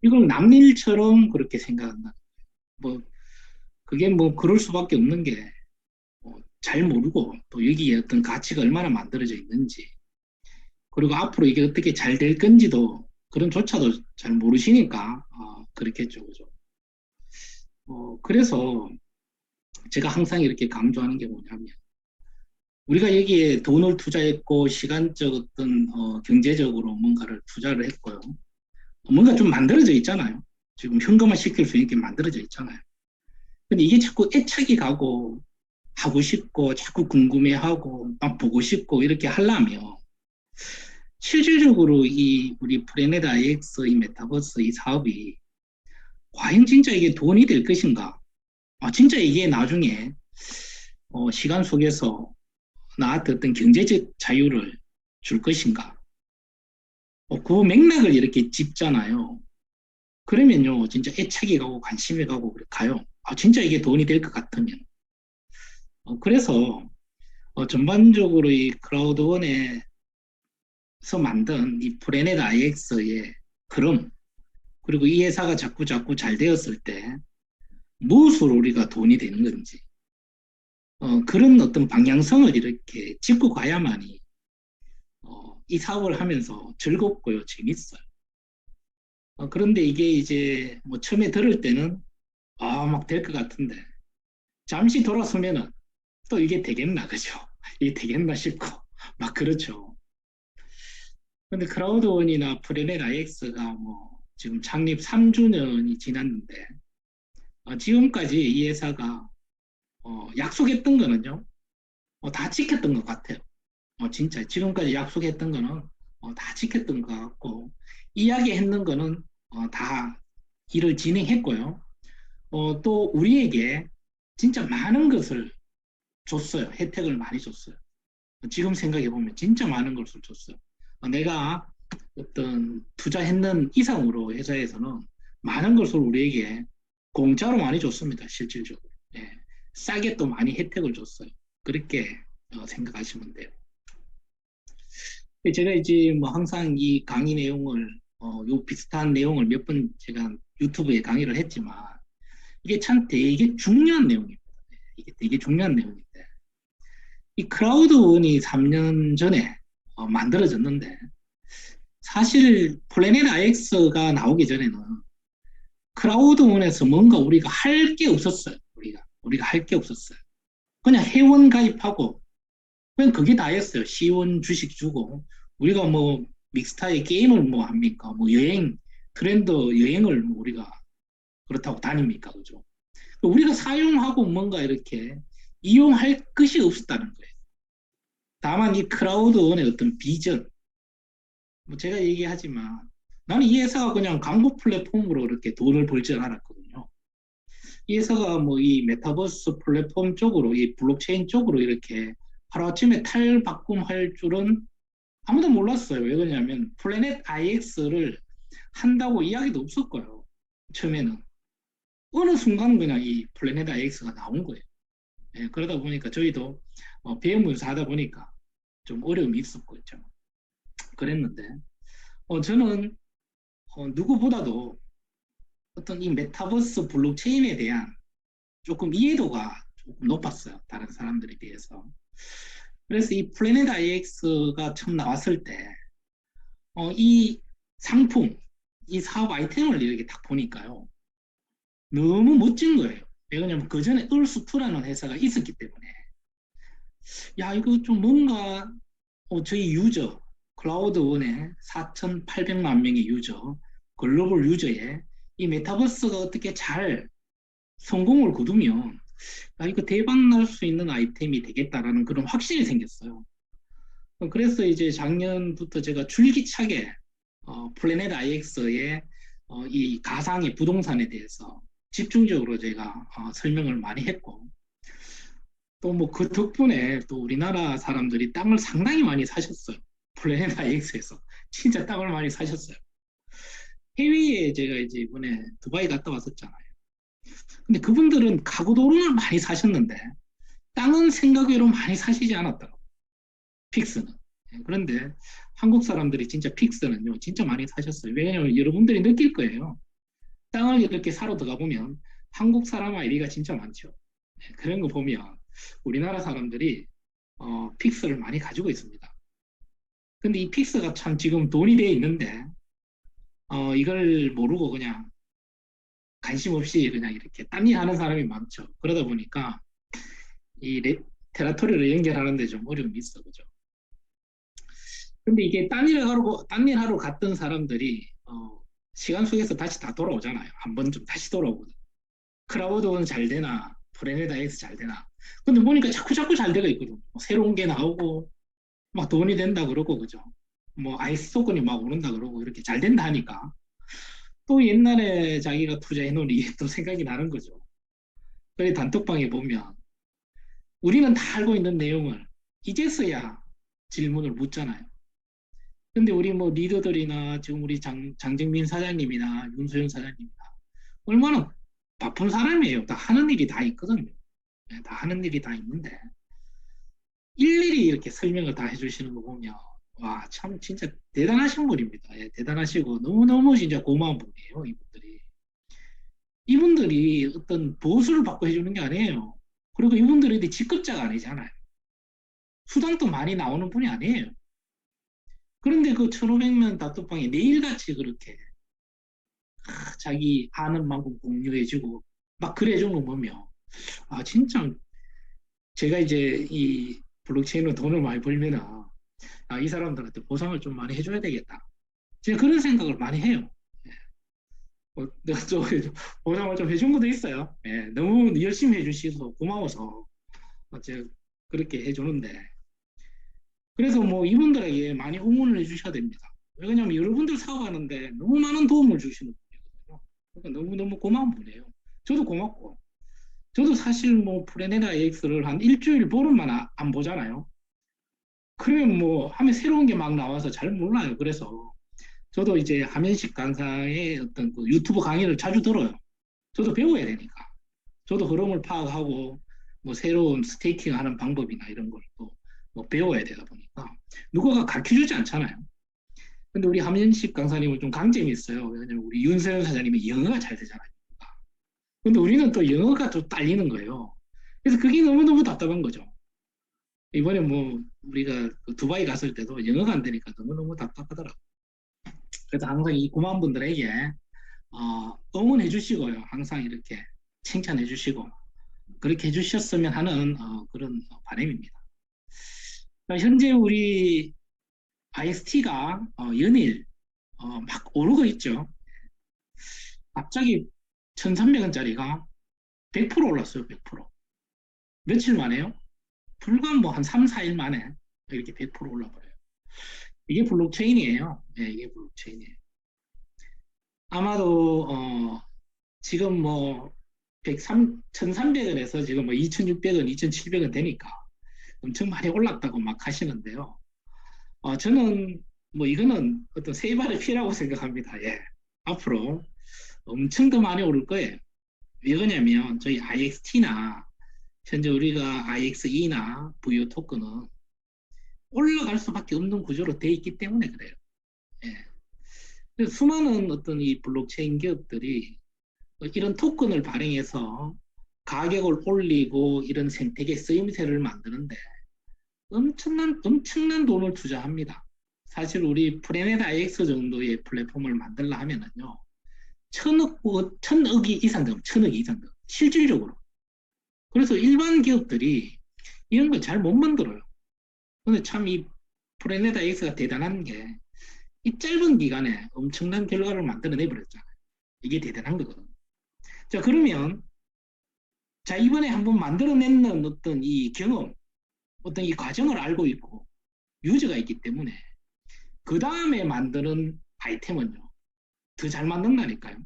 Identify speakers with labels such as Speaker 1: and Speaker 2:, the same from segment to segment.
Speaker 1: 이걸 남일처럼 그렇게 생각한다. 뭐, 그게 뭐, 그럴 수밖에 없는 게, 잘 모르고, 또 여기에 어떤 가치가 얼마나 만들어져 있는지, 그리고 앞으로 이게 어떻게 잘 될 건지도, 그런 조차도 잘 모르시니까, 그렇겠죠. 그죠? 그래서 제가 항상 이렇게 강조하는 게 뭐냐면, 우리가 여기에 돈을 투자했고, 시간적 어떤, 경제적으로 뭔가를 투자를 했고요. 뭔가 좀 만들어져 있잖아요. 지금 현금화 시킬 수 있게 만들어져 있잖아요. 근데 이게 자꾸 애착이 가고, 하고 싶고, 자꾸 궁금해하고, 막 보고 싶고, 이렇게 하려면, 실질적으로 이 우리 프레넷 IX, 이 메타버스, 이 사업이, 과연 진짜 이게 돈이 될 것인가? 진짜 이게 나중에, 시간 속에서 나한테 어떤 경제적 자유를 줄 것인가? 그 맥락을 이렇게 짚잖아요. 그러면요, 진짜 애착이 가고 관심이 가고 가요. 진짜 이게 돈이 될 것 같으면. 그래서 전반적으로 이 크라우드원에서 만든 이 프레넷 IX의 흐름, 그리고 이 회사가 자꾸 자꾸 잘 되었을 때 무엇으로 우리가 돈이 되는 건지, 그런 어떤 방향성을 이렇게 짚고 가야만이 이 사업을 하면서 즐겁고요, 재밌어요. 그런데 이게 이제 뭐 처음에 들을 때는 막 될 것 같은데 잠시 돌아서면은 또 이게 되겠나, 그죠? 이게 되겠나 싶고 막 그렇죠. 근데 크라우드원이나 프레넷 IX가 뭐 지금 창립 3주년이 지났는데 지금까지 이 회사가 약속했던 거는요 다 지켰던 것 같아요. 진짜 지금까지 약속했던 거는 다 지켰던 것 같고 이야기했는 거는 다 일을 진행했고요. 또 우리에게 진짜 많은 것을 줬어요. 혜택을 많이 줬어요. 지금 생각해 보면 진짜 많은 것을 줬어요. 내가 어떤 투자했는 이상으로 회사에서는 많은 것을 우리에게 공짜로 많이 줬습니다. 실질적으로. 예. 싸게 또 많이 혜택을 줬어요. 그렇게 생각하시면 돼요. 제가 이제 뭐 항상 이 강의 내용을 요 비슷한 내용을 몇 번 제가 유튜브에 강의를 했지만 이게 참 되게 중요한 내용입니다. 이게 되게 중요한 내용인데 이 크라우드원이 3년 전에 만들어졌는데 사실 플래닛 IX가 나오기 전에는 크라우드원에서 뭔가 우리가 할 게 없었어요. 우리가 할 게 없었어요. 그냥 회원 가입하고 그냥 그게 다였어요. 시원 주식 주고 우리가 뭐 믹스타의 게임을 뭐 합니까? 뭐 여행 트렌드 여행을 뭐 우리가 그렇다고 다닙니까? 그죠? 우리가 사용하고 뭔가 이렇게 이용할 것이 없었다는 거예요. 다만 이 크라우드원의 어떤 비전, 뭐 제가 얘기하지만 나는 이 회사가 그냥 광고 플랫폼으로 이렇게 돈을 벌 줄 알았거든요. 이 회사가 뭐 이 메타버스 플랫폼 쪽으로, 이 블록체인 쪽으로 이렇게 하루아침에 탈바꿈할 줄은 아무도 몰랐어요. 왜 그러냐면 플래닛 IX를 한다고 이야기도 없었고요. 처음에는. 어느 순간 그냥 이 플래닛 IX가 나온 거예요. 예, 그러다 보니까 저희도 배우면서 하다 보니까 좀 어려움이 있었고 있죠. 그랬는데 저는 누구보다도 어떤 이 메타버스 블록체인에 대한 조금 이해도가 조금 높았어요. 다른 사람들에 비해서. 그래서 이 플래닛 IX가 처음 나왔을 때, 이 상품, 이 사업 아이템을 이렇게 딱 보니까요. 너무 멋진 거예요. 왜냐면 그 전에 얼스투라는 회사가 있었기 때문에. 야, 이거 좀 뭔가, 저희 유저, 클라우드원에 4,800만 명의 유저, 글로벌 유저에 이 메타버스가 어떻게 잘 성공을 거두면 이거 대박 날 수 있는 아이템이 되겠다라는 그런 확신이 생겼어요. 그래서 이제 작년부터 제가 줄기차게 플래닛 IX의 이 가상의 부동산에 대해서 집중적으로 제가 설명을 많이 했고 또 뭐 그 덕분에 또 우리나라 사람들이 땅을 상당히 많이 사셨어요. 플래닛 IX에서 진짜 땅을 많이 사셨어요. 해외에 제가 이제 이번에 두바이 갔다 왔었잖아요. 근데 그분들은 가구 도로를 많이 사셨는데 땅은 생각외로 많이 사시지 않았더라고요. 픽스는. 그런데 한국 사람들이 진짜 픽스는요, 진짜 많이 사셨어요. 왜냐하면 여러분들이 느낄 거예요. 땅을 이렇게 사러 들어가 보면 한국 사람 아이디가 진짜 많죠. 네, 그런 거 보면 우리나라 사람들이 픽스를 많이 가지고 있습니다. 근데 이 픽스가 참 지금 돈이 돼 있는데 이걸 모르고 그냥 관심 없이 그냥 이렇게 딴 일 하는 사람이 많죠. 그러다 보니까 이 테라토리를 연결하는데 좀 어려움이 있어, 그죠? 근데 이게 딴 일 하러 갔던 사람들이 시간 속에서 다시 다 돌아오잖아요. 한 번쯤 다시 돌아오거든. 크라우드는 잘 되나, 프레네다에서 잘 되나. 근데 보니까 자꾸 잘 되고 있거든. 뭐 새로운 게 나오고, 막 돈이 된다 그러고, 그죠? 뭐 아이스 토큰이 막 오른다 그러고, 이렇게 잘 된다 하니까 또 옛날에 자기가 투자해놓은 이게 또 생각이 나는 거죠. 그래 단톡방에 보면 우리는 다 알고 있는 내용을 이제서야 질문을 묻잖아요. 근데 우리 뭐 리더들이나 지금 우리 장정민 사장님이나 윤소영 사장님이나 얼마나 바쁜 사람이에요. 다 하는 일이 다 있거든요. 네, 다 하는 일이 다 있는데 일일이 이렇게 설명을 다 해주시는 거 보면 와, 참 진짜 대단하신 분입니다. 예, 대단하시고 너무너무 진짜 고마운 분이에요. 이분들이. 이분들이 어떤 보수를 받고 해주는 게 아니에요. 그리고 이분들이 직급자가 아니잖아요. 수당도 많이 나오는 분이 아니에요. 그런데 그 1,500명 단톡방에 매일같이 그렇게 자기 아는 만큼 공유해주고 막 그래주는 거 보면 아 진짜 제가 이제 이 블록체인으로 돈을 많이 벌면은 이 사람들한테 보상을 좀 많이 해줘야 되겠다. 제가 그런 생각을 많이 해요. 내가 좀 보상을 좀 해준 것도 있어요. 예, 너무 열심히 해주셔서 고마워서 제가 그렇게 해주는데 그래서 뭐 이분들에게 많이 응원을 해주셔야 됩니다. 왜냐하면 여러분들 사업하는데 너무 많은 도움을 주시는 분이거든요. 그러니까 너무너무 고마운 분이에요. 저도 고맙고 저도 사실 뭐 프레네다 AX를 한 일주일 보름만 안 보잖아요. 그러면 뭐 하면 새로운 게 막 나와서 잘 몰라요. 그래서 저도 이제 하면식 강사의 어떤 그 유튜브 강의를 자주 들어요. 저도 배워야 되니까. 저도 흐름을 파악하고 뭐 새로운 스테이킹 하는 방법이나 이런 걸 또 뭐 배워야 되다 보니까 누가가 가르쳐 주지 않잖아요. 근데 우리 함연식 강사님은 좀 강점이 있어요. 왜냐면 우리 윤세현 사장님이 영어가 잘 되잖아요. 근데 우리는 또 영어가 좀 딸리는 거예요. 그래서 그게 너무너무 답답한 거죠. 이번에 뭐 우리가 그 두바이 갔을 때도 영어가 안 되니까 너무너무 답답하더라고요. 그래서 항상 이 고마운 분들에게 응원해 주시고요. 항상 이렇게 칭찬해 주시고 그렇게 해주셨으면 하는 그런 바람입니다. 현재 우리 IST가 연일 막 오르고 있죠. 갑자기 1,300원짜리가 100% 올랐어요. 100%. 며칠 만에요? 불과 뭐 한 3, 4일 만에 이렇게 100% 올라버려요. 이게 블록체인이에요. 네, 이게 블록체인이에요. 아마도 지금 뭐 1,300원에서 지금 뭐 2,600원, 2,700원 되니까 엄청 많이 올랐다고 막 하시는데요. 저는 뭐 이거는 어떤 세발의 피라고 생각합니다. 예. 앞으로 엄청 더 많이 오를 거예요. 왜 그러냐면 저희 IXT나 현재 우리가 IXE나 VO 토큰은 올라갈 수밖에 없는 구조로 돼 있기 때문에 그래요. 예. 그래서 수많은 어떤 이 블록체인 기업들이 이런 토큰을 발행해서 가격을 올리고 이런 생태계 쓰임새를 만드는데 엄청난 돈을 투자합니다. 사실 우리 프레넷 IX 정도의 플랫폼을 만들려 하면은요, 천억이 이상 됩니다. 천억이 이상 됩니다. 실질적으로. 그래서 일반 기업들이 이런 걸 잘 못 만들어요. 근데 참 이 프레넷 IX가 대단한 게 이 짧은 기간에 엄청난 결과를 만들어내 버렸잖아요. 이게 대단한 거거든요. 자, 그러면 자, 이번에 한번 만들어내는 어떤 이 경험, 어떤 이 과정을 알고 있고 유저가 있기 때문에 그 다음에 만드는 아이템은요, 더 잘 만든다니까요.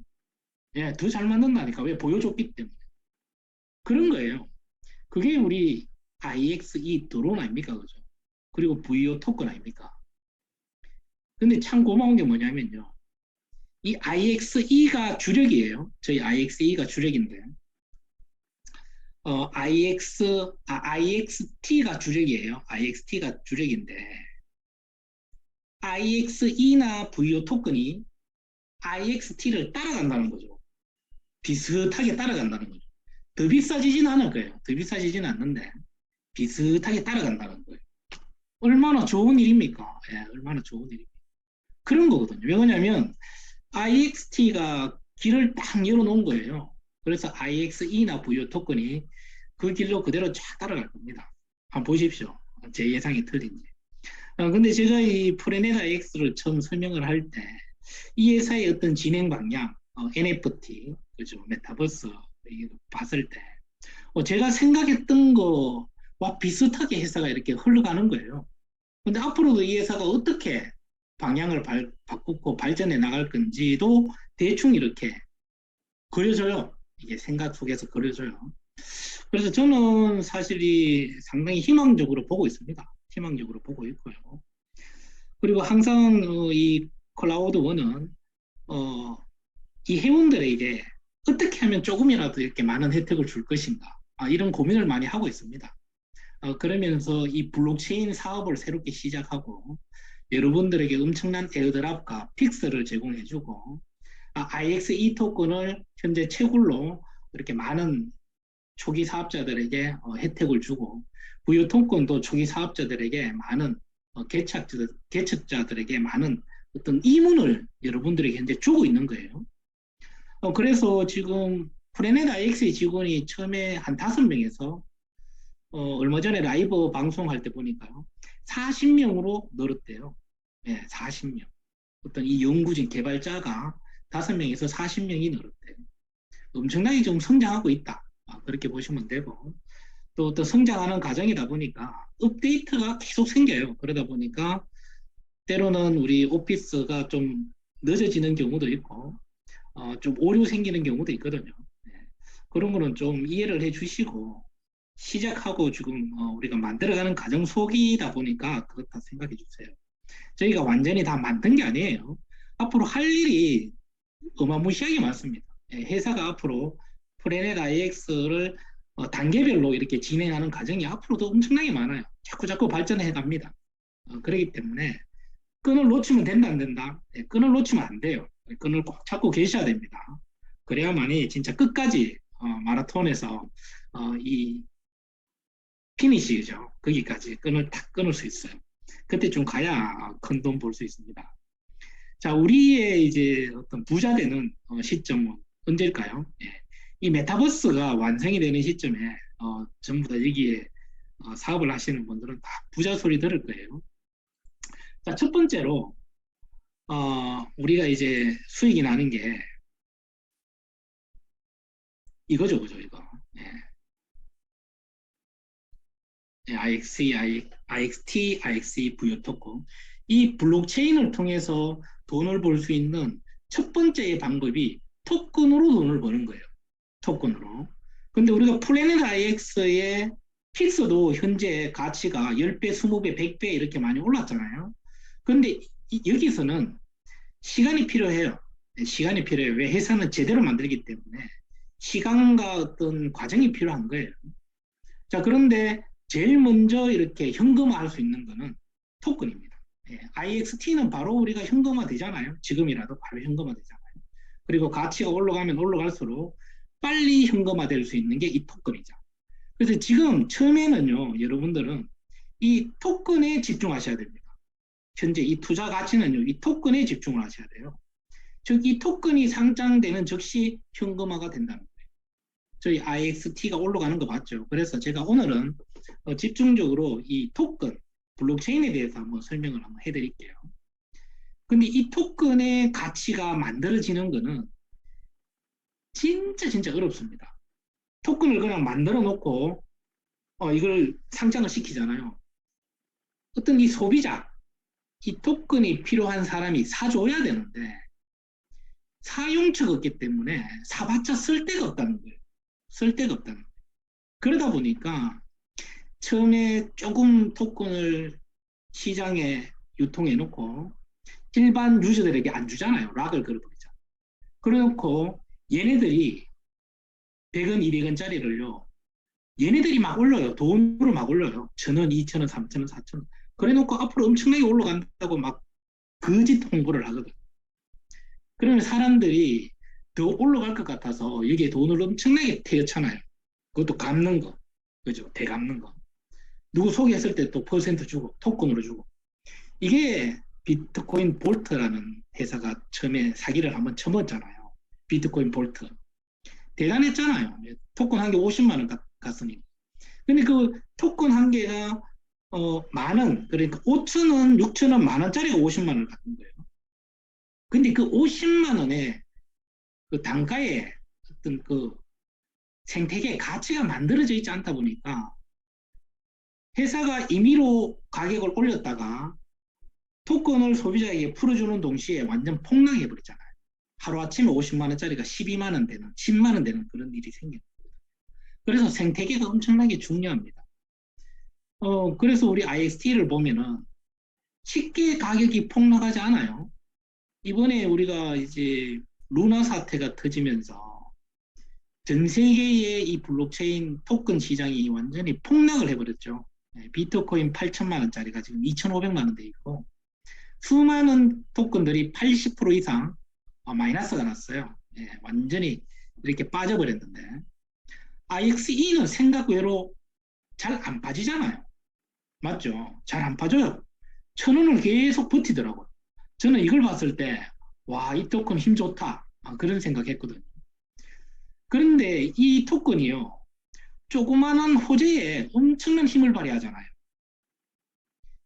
Speaker 1: 예, 더 잘 만든다니까. 왜? 보여줬기 때문에. 그런 거예요. 그게 우리 IXE 드론 아닙니까? 그죠? 그리고 VO 토큰 아닙니까? 근데 참 고마운 게 뭐냐면요. 이 IXE가 주력이에요. 저희 IXE가 주력인데, IXT가 주력이에요. IXT가 주력인데, IXE나 VO 토큰이 IXT를 따라간다는 거죠. 비슷하게 따라간다는 거죠. 더 비싸지진 않을 거예요. 더 비싸지진 않는데 비슷하게 따라간다는 거예요. 얼마나 좋은 일입니까? 예, 얼마나 좋은 일입니까? 그런 거거든요. 왜 그러냐면 IXT가 길을 딱 열어놓은 거예요. 그래서 IXE나 VO 토큰이 그 길로 그대로 쫙 따라갈 겁니다. 한번 보십시오. 제 예상이 틀린지. 근데 제가 이 프레네다 X를 처음 설명을 할 때 이 회사의 어떤 진행 방향, NFT, 그죠? 메타버스 봤을 때 제가 생각했던 거와 비슷하게 회사가 이렇게 흘러가는 거예요. 근데 앞으로도 이 회사가 어떻게 방향을 바꾸고 발전해 나갈 건지도 대충 이렇게 그려져요. 이게 생각 속에서 그려져요. 그래서 저는 사실 이 상당히 희망적으로 보고 있습니다. 희망적으로 보고 있고요. 그리고 항상 이 클라우드 원은 어, 이 회원들에게 어떻게 하면 조금이라도 이렇게 많은 혜택을 줄 것인가 이런 고민을 많이 하고 있습니다. 그러면서 이 블록체인 사업을 새롭게 시작하고 여러분들에게 엄청난 에어드랍과 픽스를 제공해주고 IXE 토큰을 현재 채굴로 이렇게 많은 초기 사업자들에게 혜택을 주고 부유 토큰도 초기 사업자들에게 많은 개척자들에게 많은 어떤 이문을 여러분들에게 현재 주고 있는 거예요. 그래서 지금 프레넷 IX의 직원이 처음에 한 5명에서 얼마 전에 라이브 방송할 때 보니까요. 40명으로 늘었대요. 네, 40명. 어떤 이 연구진 개발자가 5명에서 40명이 늘었대요. 엄청나게 좀 성장하고 있다. 그렇게 보시면 되고. 또 성장하는 과정이다 보니까 업데이트가 계속 생겨요. 그러다 보니까 때로는 우리 오피스가 좀 늦어지는 경우도 있고, 좀 오류 생기는 경우도 있거든요. 네. 그런 거는 좀 이해를 해 주시고, 시작하고 지금 우리가 만들어가는 과정 속이다 보니까 그렇다 생각해 주세요. 저희가 완전히 다 만든 게 아니에요. 앞으로 할 일이 어마무시하게 많습니다. 예, 회사가 앞으로 프레넷 IX를 단계별로 이렇게 진행하는 과정이 앞으로도 엄청나게 많아요. 자꾸 발전해 갑니다. 그렇기 때문에 끈을 놓치면 된다 안 된다? 예, 끈을 놓치면 안 돼요. 끈을 꼭 잡고 계셔야 됩니다. 그래야만이 진짜 끝까지 마라톤에서 이 피니시죠. 거기까지 끈을 탁 끊을 수 있어요. 그때 좀 가야 큰 돈 벌 수 있습니다. 자, 우리의 이제 어떤 부자 되는 시점은 언제일까요? 예. 이 메타버스가 완성이 되는 시점에 전부 다 여기에 사업을 하시는 분들은 다 부자 소리 들을 거예요. 자, 첫 번째로 우리가 이제 수익이 나는 게 이거죠, 그죠, 이거. 예. IXE, IXT, IXE 부유 토큰. 이 블록체인을 통해서 돈을 벌 수 있는 첫 번째의 방법이 토큰으로 돈을 버는 거예요. 토큰으로. 근데 우리가 플래닛 IX의 픽스도 현재 가치가 10배, 20배, 100배 이렇게 많이 올랐잖아요. 근데 여기서는 시간이 필요해요. 시간이 필요해요. 왜 회사는 제대로 만들기 때문에 시간과 어떤 과정이 필요한 거예요. 자, 그런데 제일 먼저 이렇게 현금화할 수 있는 거는 토큰입니다. IXT는 바로 우리가 현금화 되잖아요. 지금이라도 바로 현금화 되잖아요. 그리고 가치가 올라가면 올라갈수록 빨리 현금화 될 수 있는 게 이 토큰이죠. 그래서 지금 처음에는요, 여러분들은 이 토큰에 집중하셔야 됩니다. 현재 이 투자 가치는요, 이 토큰에 집중을 하셔야 돼요. 즉, 이 토큰이 상장되는 즉시 현금화가 된다는 거예요. 저희 IXT가 올라가는 거 맞죠? 그래서 제가 오늘은 집중적으로 이 토큰, 블록체인에 대해서 한번 설명을 한번 해드릴게요. 근데 이 토큰의 가치가 만들어지는 거는 진짜 어렵습니다. 토큰을 그냥 만들어 놓고 이걸 상장을 시키잖아요. 어떤 이 소비자, 이 토큰이 필요한 사람이 사줘야 되는데 사용처가 없기 때문에 사봤자 쓸 데가 없다는 거예요. 쓸 데가 없다는 거예요. 그러다 보니까 처음에 조금 토큰을 시장에 유통해 놓고 일반 유저들에게 안 주잖아요. 락을 걸어버리죠. 그래놓고 얘네들이 100원, 200원짜리를요. 얘네들이 막 올려요. 돈으로 막 올려요. 1,000원, 2,000원, 3,000원, 4,000원. 그래놓고 앞으로 엄청나게 올라간다고 막 거짓 홍보를 하거든. 그러면 사람들이 더 올라갈 것 같아서 여기에 돈을 엄청나게 태웠잖아요. 그것도 갚는 거. 그죠? 대갚는 거. 누구 소개했을 때 또 퍼센트 주고, 토큰으로 주고. 이게 비트코인 볼트라는 회사가 처음에 사기를 한번 쳐먹었잖아요. 비트코인 볼트. 대단했잖아요. 토큰 한 개 50만 원 갔으니. 근데 그 토큰 한 개가 만 원, 그러니까 5천 원, 6천 원, 만 원짜리가 50만 원을 갖는 거예요. 근데 그 50만 원에 그 단가에 어떤 그 생태계 가치가 만들어져 있지 않다 보니까 회사가 임의로 가격을 올렸다가 토큰을 소비자에게 풀어주는 동시에 완전 폭락해버리잖아요. 하루아침에 50만 원짜리가 12만 원 되는, 10만 원 되는 그런 일이 생겨요. 그래서 생태계가 엄청나게 중요합니다. 그래서 우리 IXT를 보면은 쉽게 가격이 폭락하지 않아요. 이번에 우리가 이제 루나 사태가 터지면서 전 세계의 이 블록체인 토큰 시장이 완전히 폭락을 해버렸죠. 비트코인 8천만 원짜리가 지금 2,500만 원 돼 있고 수많은 토큰들이 80% 이상 마이너스가 났어요. 완전히 이렇게 빠져버렸는데 IXE는 생각 외로 잘 안 빠지잖아요. 맞죠? 잘 안 빠져요. 1,000원을 계속 버티더라고요. 저는 이걸 봤을 때, 와, 이 토큰 힘 좋다. 그런 생각했거든요. 그런데 이 토큰이요, 조그마한 호재에 엄청난 힘을 발휘하잖아요.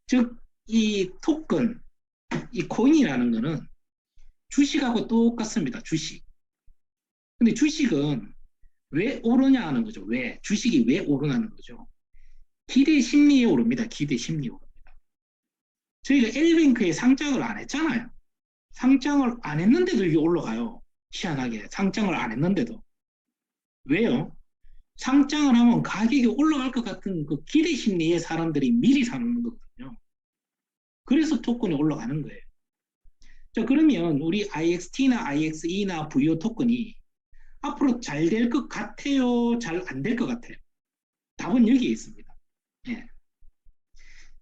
Speaker 1: 즉, 이 토큰, 이 코인이라는 거는 주식하고 똑같습니다. 주식. 근데 주식은 왜 오르냐 하는 거죠. 왜? 주식이 왜 오르냐는 거죠. 기대 심리에 오릅니다. 기대 심리에 오릅니다. 저희가 L뱅크에 상장을 안 했잖아요. 상장을 안 했는데도 이게 올라가요. 희한하게. 상장을 안 했는데도. 왜요? 상장을 하면 가격이 올라갈 것 같은 그 기대 심리에 사람들이 미리 사는 거거든요. 그래서 토큰이 올라가는 거예요. 자, 그러면 우리 IXT나 IXE나 VO 토큰이 앞으로 잘 될 것 같아요? 잘 안 될 것 같아요? 답은 여기에 있습니다. 예.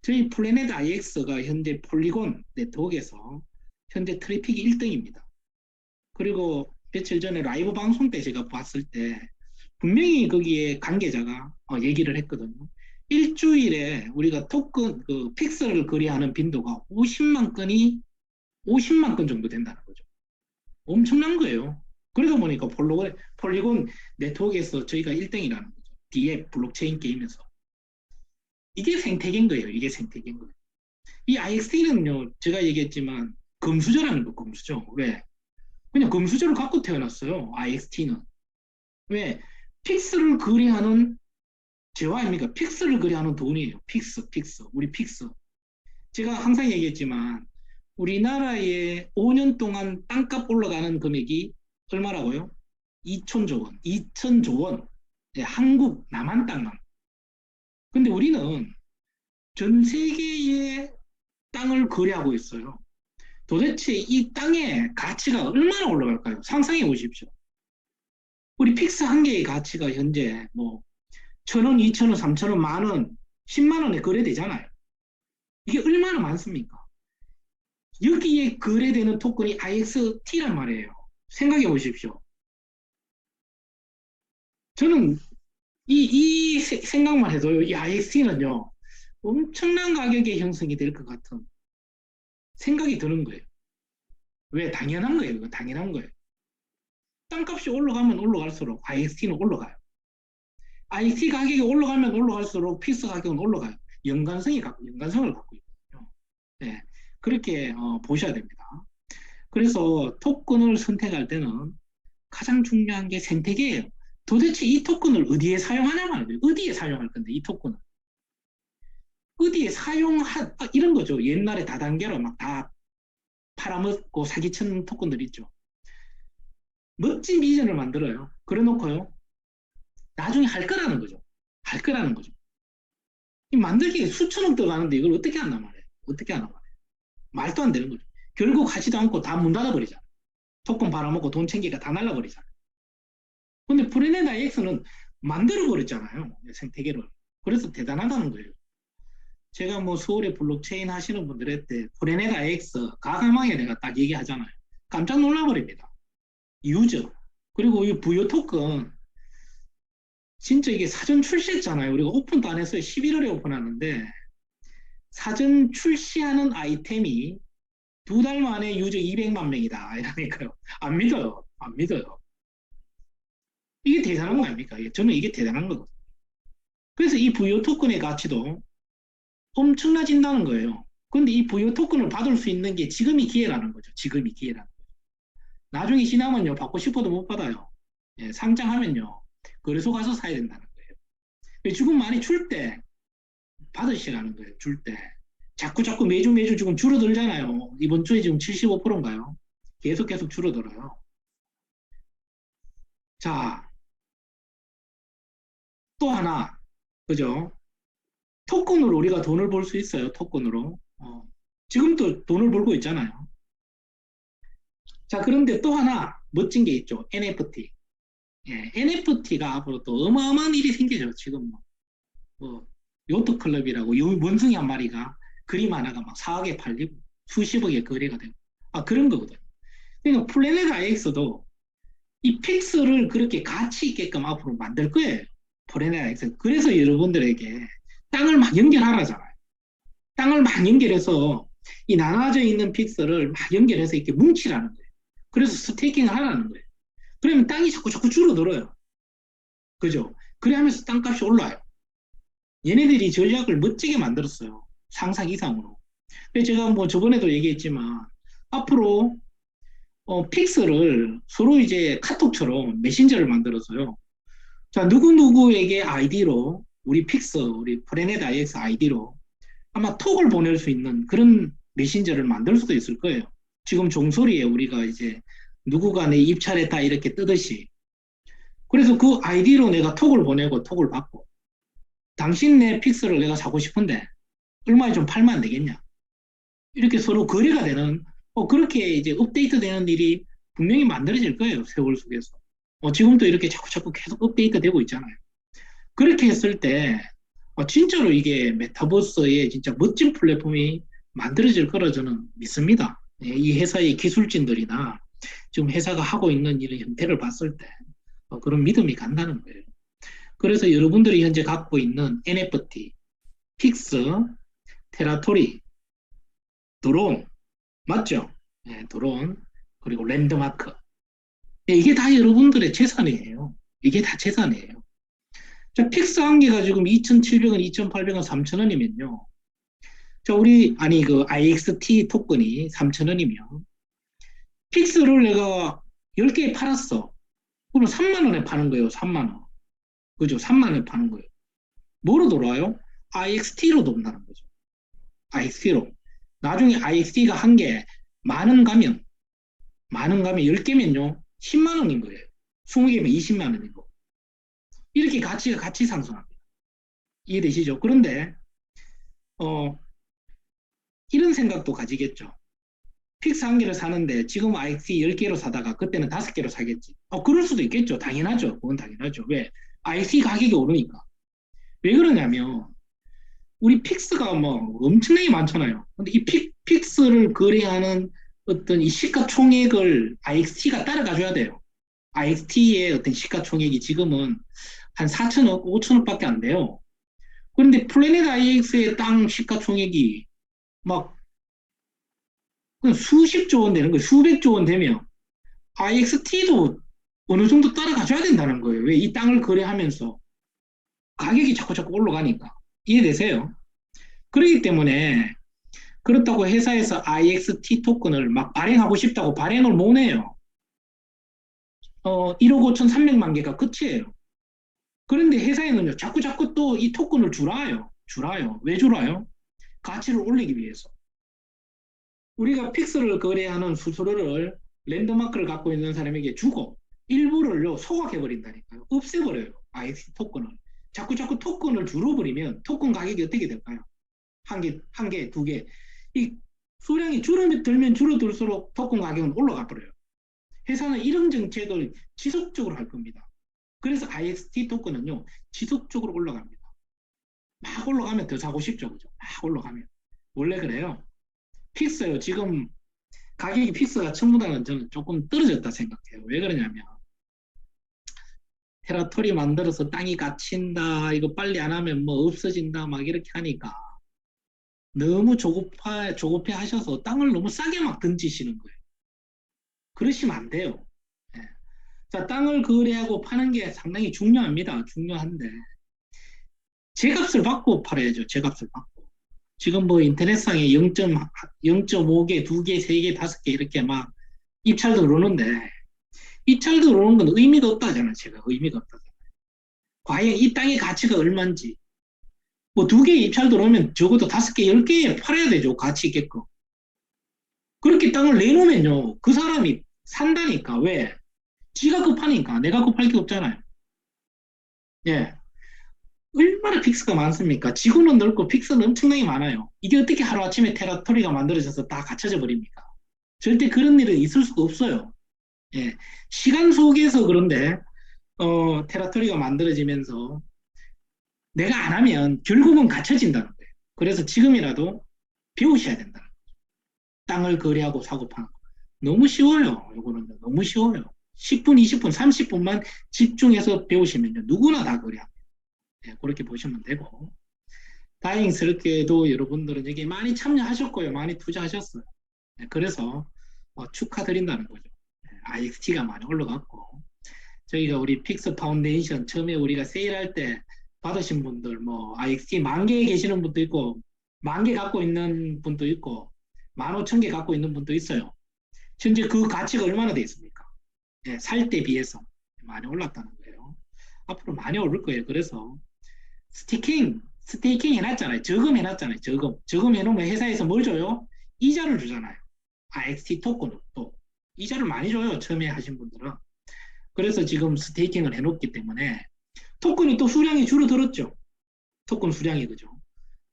Speaker 1: 저희 플래닛 IX가 현재 폴리곤 네트워크에서 현재 트래픽이 1등입니다. 그리고 며칠 전에 라이브 방송 때 제가 봤을 때 분명히 거기에 관계자가 얘기를 했거든요. 일주일에 우리가 토큰 그 픽셀을 거래하는 빈도가 50만 건 정도 된다는 거죠. 엄청난 거예요. 그러다 보니까 폴리곤 네트워크에서 저희가 1등이라는 거죠. 뒤에 블록체인 게임에서. 이게 생태계인 거예요. 이게 생태계인 거예요. 이 IXT는요, 제가 얘기했지만 금수저라는 거, 금수저. 왜? 그냥 금수저를 갖고 태어났어요. IXT는. 왜? 픽스를 거래하는 재화 아닙니까? 픽스를 거래하는 돈이에요. 픽스. 우리 픽스. 제가 항상 얘기했지만 우리나라에 5년 동안 땅값 올라가는 금액이 얼마라고요? 2천조 원. 2천조 원. 네, 한국 남한 땅만. 근데 우리는 전 세계의 땅을 거래하고 있어요. 도대체 이 땅의 가치가 얼마나 올라갈까요? 상상해 보십시오. 우리 픽스 한 개의 가치가 현재 뭐 1,000원, 2,000원, 3,000원, 만원, 10만 원에 거래되잖아요. 이게 얼마나 많습니까? 여기에 거래되는 토큰이 IXT란 말이에요. 생각해 보십시오. 저는 이 생각만 해도 이 IXT는요, 엄청난 가격에 형성이 될 것 같은 생각이 드는 거예요. 왜? 당연한 거예요. 당연한 거예요. 땅값이 올라가면 올라갈수록 IXT는 올라가요. IT 가격이 올라가면 올라갈수록 피스 가격은 올라가요. 연관성을 갖고 있거든요. 네, 그렇게 보셔야 됩니다. 그래서 토큰을 선택할 때는 가장 중요한 게 생태계예요. 도대체 이 토큰을 어디에 사용하냐 말이에요. 어디에 사용할 건데 이 토큰을. 어디에 이런 거죠. 옛날에 다단계로 막 다 팔아먹고 사기친 토큰들 있죠. 멋진 비전을 만들어요. 그래 놓고요. 나중에 할 거라는 거죠. 할 거라는 거죠. 이 만들기에 수천억 들어가는데 이걸 어떻게 한단 말이에요. 어떻게 하단 말이에요. 말도 안 되는 거죠. 결국 하지도 않고 다 문 닫아버리잖아. 토큰 팔아먹고 돈 챙기가 다 날라버리잖아. 근데 브레네다 X는 만들어버렸잖아요. 생태계를. 그래서 대단하다는 거예요. 제가 뭐 서울에 블록체인 하시는 분들한테 브레네다 X 가감하게 내가 딱 얘기하잖아요. 깜짝 놀라버립니다. 유저, 그리고 이 부유 토큰, 진짜 이게 사전 출시했잖아요. 우리가 오픈도 안 했어요. 11월에 오픈하는데, 사전 출시하는 아이템이 2달 만에 유저 200만 명이다. 이러니까요. 안 믿어요. 안 믿어요. 이게 대단한 거 아닙니까? 저는 이게 대단한 거거든요. 그래서 이 부유 토큰의 가치도 엄청나진다는 거예요. 그런데 이 부유 토큰을 받을 수 있는 게 지금이 기회라는 거죠. 지금이 기회라는 거죠. 나중에 지나면요, 받고 싶어도 못 받아요. 예, 상장하면요, 거래소 가서 사야 된다는 거예요. 지금 많이 줄 때 받으시라는 거예요. 줄 때. 자꾸 자꾸 매주 매주 지금 줄어들잖아요. 이번 주에 지금 75%인가요? 계속 계속 줄어들어요. 자, 또 하나, 그죠? 토큰으로 우리가 돈을 벌 수 있어요. 토큰으로. 지금도 돈을 벌고 있잖아요. 자, 그런데 또 하나 멋진 게 있죠. NFT. 예, NFT가 앞으로 또 어마어마한 일이 생기죠. 지금 뭐 요트 클럽이라고 요 원숭이 한 마리가 그림 하나가 막 4억에 팔리고 수십억에 거래가 되고 그런 거거든요. 그러니까 플래닛 IX도 이 픽스를 그렇게 가치 있게끔 앞으로 만들 거예요. 플래닛 IX. 그래서 여러분들에게 땅을 막 연결하라잖아요. 땅을 막 연결해서 이 나눠져 있는 픽스를 막 연결해서 이렇게 뭉치라는 거예요. 그래서 스테이킹을 하라는 거예요. 그러면 땅이 자꾸 자꾸 줄어들어요. 그죠? 그래 하면서 땅값이 올라요. 얘네들이 전략을 멋지게 만들었어요. 상상 이상으로. 근데 제가 뭐 저번에도 얘기했지만 앞으로 픽스를 서로 이제 카톡처럼 메신저를 만들어서요. 자, 누구누구에게 아이디로 우리 픽스, 우리 프레넷 IX 아이디로 아마 톡을 보낼 수 있는 그런 메신저를 만들 수도 있을 거예요. 지금 종소리에 우리가 이제 누구가 내 입찰했다 이렇게 뜨듯이. 그래서 그 아이디로 내가 톡을 보내고 톡을 받고 당신 내 픽스를 내가 사고 싶은데 얼마에 좀 팔면 안 되겠냐. 이렇게 서로 거래가 되는 그렇게 이제 업데이트 되는 일이 분명히 만들어질 거예요. 세월 속에서. 지금도 이렇게 자꾸 자꾸 계속 업데이트 되고 있잖아요. 그렇게 했을 때 진짜로 이게 메타버스의 진짜 멋진 플랫폼이 만들어질 거라 저는 믿습니다. 예, 이 회사의 기술진들이나 지금 회사가 하고 있는 이런 형태를 봤을 때 그런 믿음이 간다는 거예요. 그래서 여러분들이 현재 갖고 있는 NFT, 픽스, 테라토리, 드론, 맞죠? 네, 드론, 그리고 랜드마크. 네, 이게 다 여러분들의 재산이에요. 이게 다 재산이에요. 자, 픽스 한 개가 지금 2,700원, 2,800원, 3,000원이면요. 자, 아니, 그 IXT 토큰이 3,000원이면, 픽스를 내가 10개 팔았어. 그럼 3만 원에 파는 거예요, 3만 원. 그죠? 3만 원에 파는 거예요. 뭐로 돌아와요? IXT로 돈다는 거죠. IXT로. 나중에 IXT가 한 개, 많은 가면 10개면요. 10만 원인 거예요. 20개면 20만 원인 거. 이렇게 가치가 같이 상승합니다. 이해되시죠? 그런데 어, 이런 생각도 가지겠죠. 픽스 한 개를 사는데 지금 IXT 10개로 사다가 그때는 5개로 사겠지. 그럴 수도 있겠죠. 당연하죠. 그건 당연하죠. 왜? IXT 가격이 오르니까. 왜 그러냐면 우리 픽스가 뭐 엄청나게 많잖아요. 근데 이 픽스를 거래하는 어떤 이 시가총액을 IXT가 따라가줘야 돼요. IXT의 어떤 시가총액이 지금은 한 4천억, 5천억밖에 안 돼요. 그런데 플래닛 IX의 땅 시가총액이 막 수십조 원 되는 거예요. 수백조 원 되면 IXT도 어느 정도 따라가줘야 된다는 거예요. 왜? 이 땅을 거래하면서 가격이 자꾸 자꾸 올라가니까. 이해되세요? 그렇기 때문에 그렇다고 회사에서 IXT 토큰을 막 발행하고 싶다고 발행을 못 해요. 1억 5천 3백만 개가 끝이에요. 그런데 회사에는요, 자꾸 자꾸 또 이 토큰을 줄어요. 줄어요. 왜 줄어요? 가치를 올리기 위해서. 우리가 픽스를 거래하는 수수료를 랜드마크를 갖고 있는 사람에게 주고 일부를요, 소각해버린다니까요. 없애버려요. IXT 토큰을. 자꾸 자꾸 토큰을 줄어버리면 토큰 가격이 어떻게 될까요? 한 개, 두 개. 이 수량이 줄어들면 줄어들수록 토큰 가격은 올라가 버려요. 회사는 이런 정책을 지속적으로 할 겁니다. 그래서 IXT 토큰은요, 지속적으로 올라갑니다. 막 올라가면 더 사고 싶죠. 그죠? 막 올라가면. 원래 그래요. 픽스요. 지금 가격이 픽스가 처음보다는 저는 조금 떨어졌다 생각해요. 왜 그러냐면 테라토리 만들어서 땅이 갇힌다, 이거 빨리 안 하면 뭐 없어진다, 막 이렇게 하니까 너무 조급해 하셔서 땅을 너무 싸게 막 던지시는 거예요. 그러시면 안 돼요. 예. 자, 땅을 거래하고 파는 게 상당히 중요합니다. 중요한데 제값을 받고 팔아야죠. 제값을 받고. 지금 뭐 인터넷상에 0.5개, 2개, 3개, 5개 이렇게 막 입찰도 그러는데 입찰도 그러는 건 의미가 없다잖아요. 제가 의미가 없다잖아요. 과연 이 땅의 가치가 얼마인지 뭐 2개 입찰 들어오면 적어도 5개, 10개 팔아야 되죠. 가치 있게끔. 그렇게 땅을 내놓으면요. 그 사람이 산다니까. 왜? 지가 급하니까. 내가 급할 게 없잖아요. 예. 얼마나 픽스가 많습니까? 지구는 넓고 픽스는 엄청나게 많아요. 이게 어떻게 하루아침에 테라토리가 만들어져서 다 갖춰져 버립니까? 절대 그런 일은 있을 수가 없어요. 예. 시간 속에서 그런데, 테라토리가 만들어지면서 내가 안 하면 결국은 갖춰진다는 거예요. 그래서 지금이라도 배우셔야 된다. 땅을 거래하고 사고 파는 거. 너무 쉬워요. 이거는 너무 쉬워요. 10분, 20분, 30분만 집중해서 배우시면요. 누구나 다 거래합니다. 네, 그렇게 보시면 되고. 다행스럽게도 여러분들은 여기 많이 참여하셨고요. 많이 투자하셨어요. 네, 그래서 축하드린다는 거죠. 네, IXT가 많이 올라갔고. 저희가 우리 픽스 파운데이션 처음에 우리가 세일할 때 받으신 분들, 뭐, IXT 10,000개 계시는 분도 있고, 10,000개 갖고 있는 분도 있고, 15,000개 갖고 있는 분도 있어요. 현재 그 가치가 얼마나 돼 있습니까? 예, 살 때 비해서 많이 올랐다는 거예요. 앞으로 많이 오를 거예요. 그래서 스테이킹 해놨잖아요. 저금 해놨잖아요. 저금 해놓으면 회사에서 뭘 줘요? 이자를 주잖아요. XT 토큰으로 또 이자를 많이 줘요. 처음에 하신 분들은. 그래서 지금 스테이킹을 해놓기 때문에 토큰이 또 수량이 줄어들었죠. 토큰 수량이 그죠.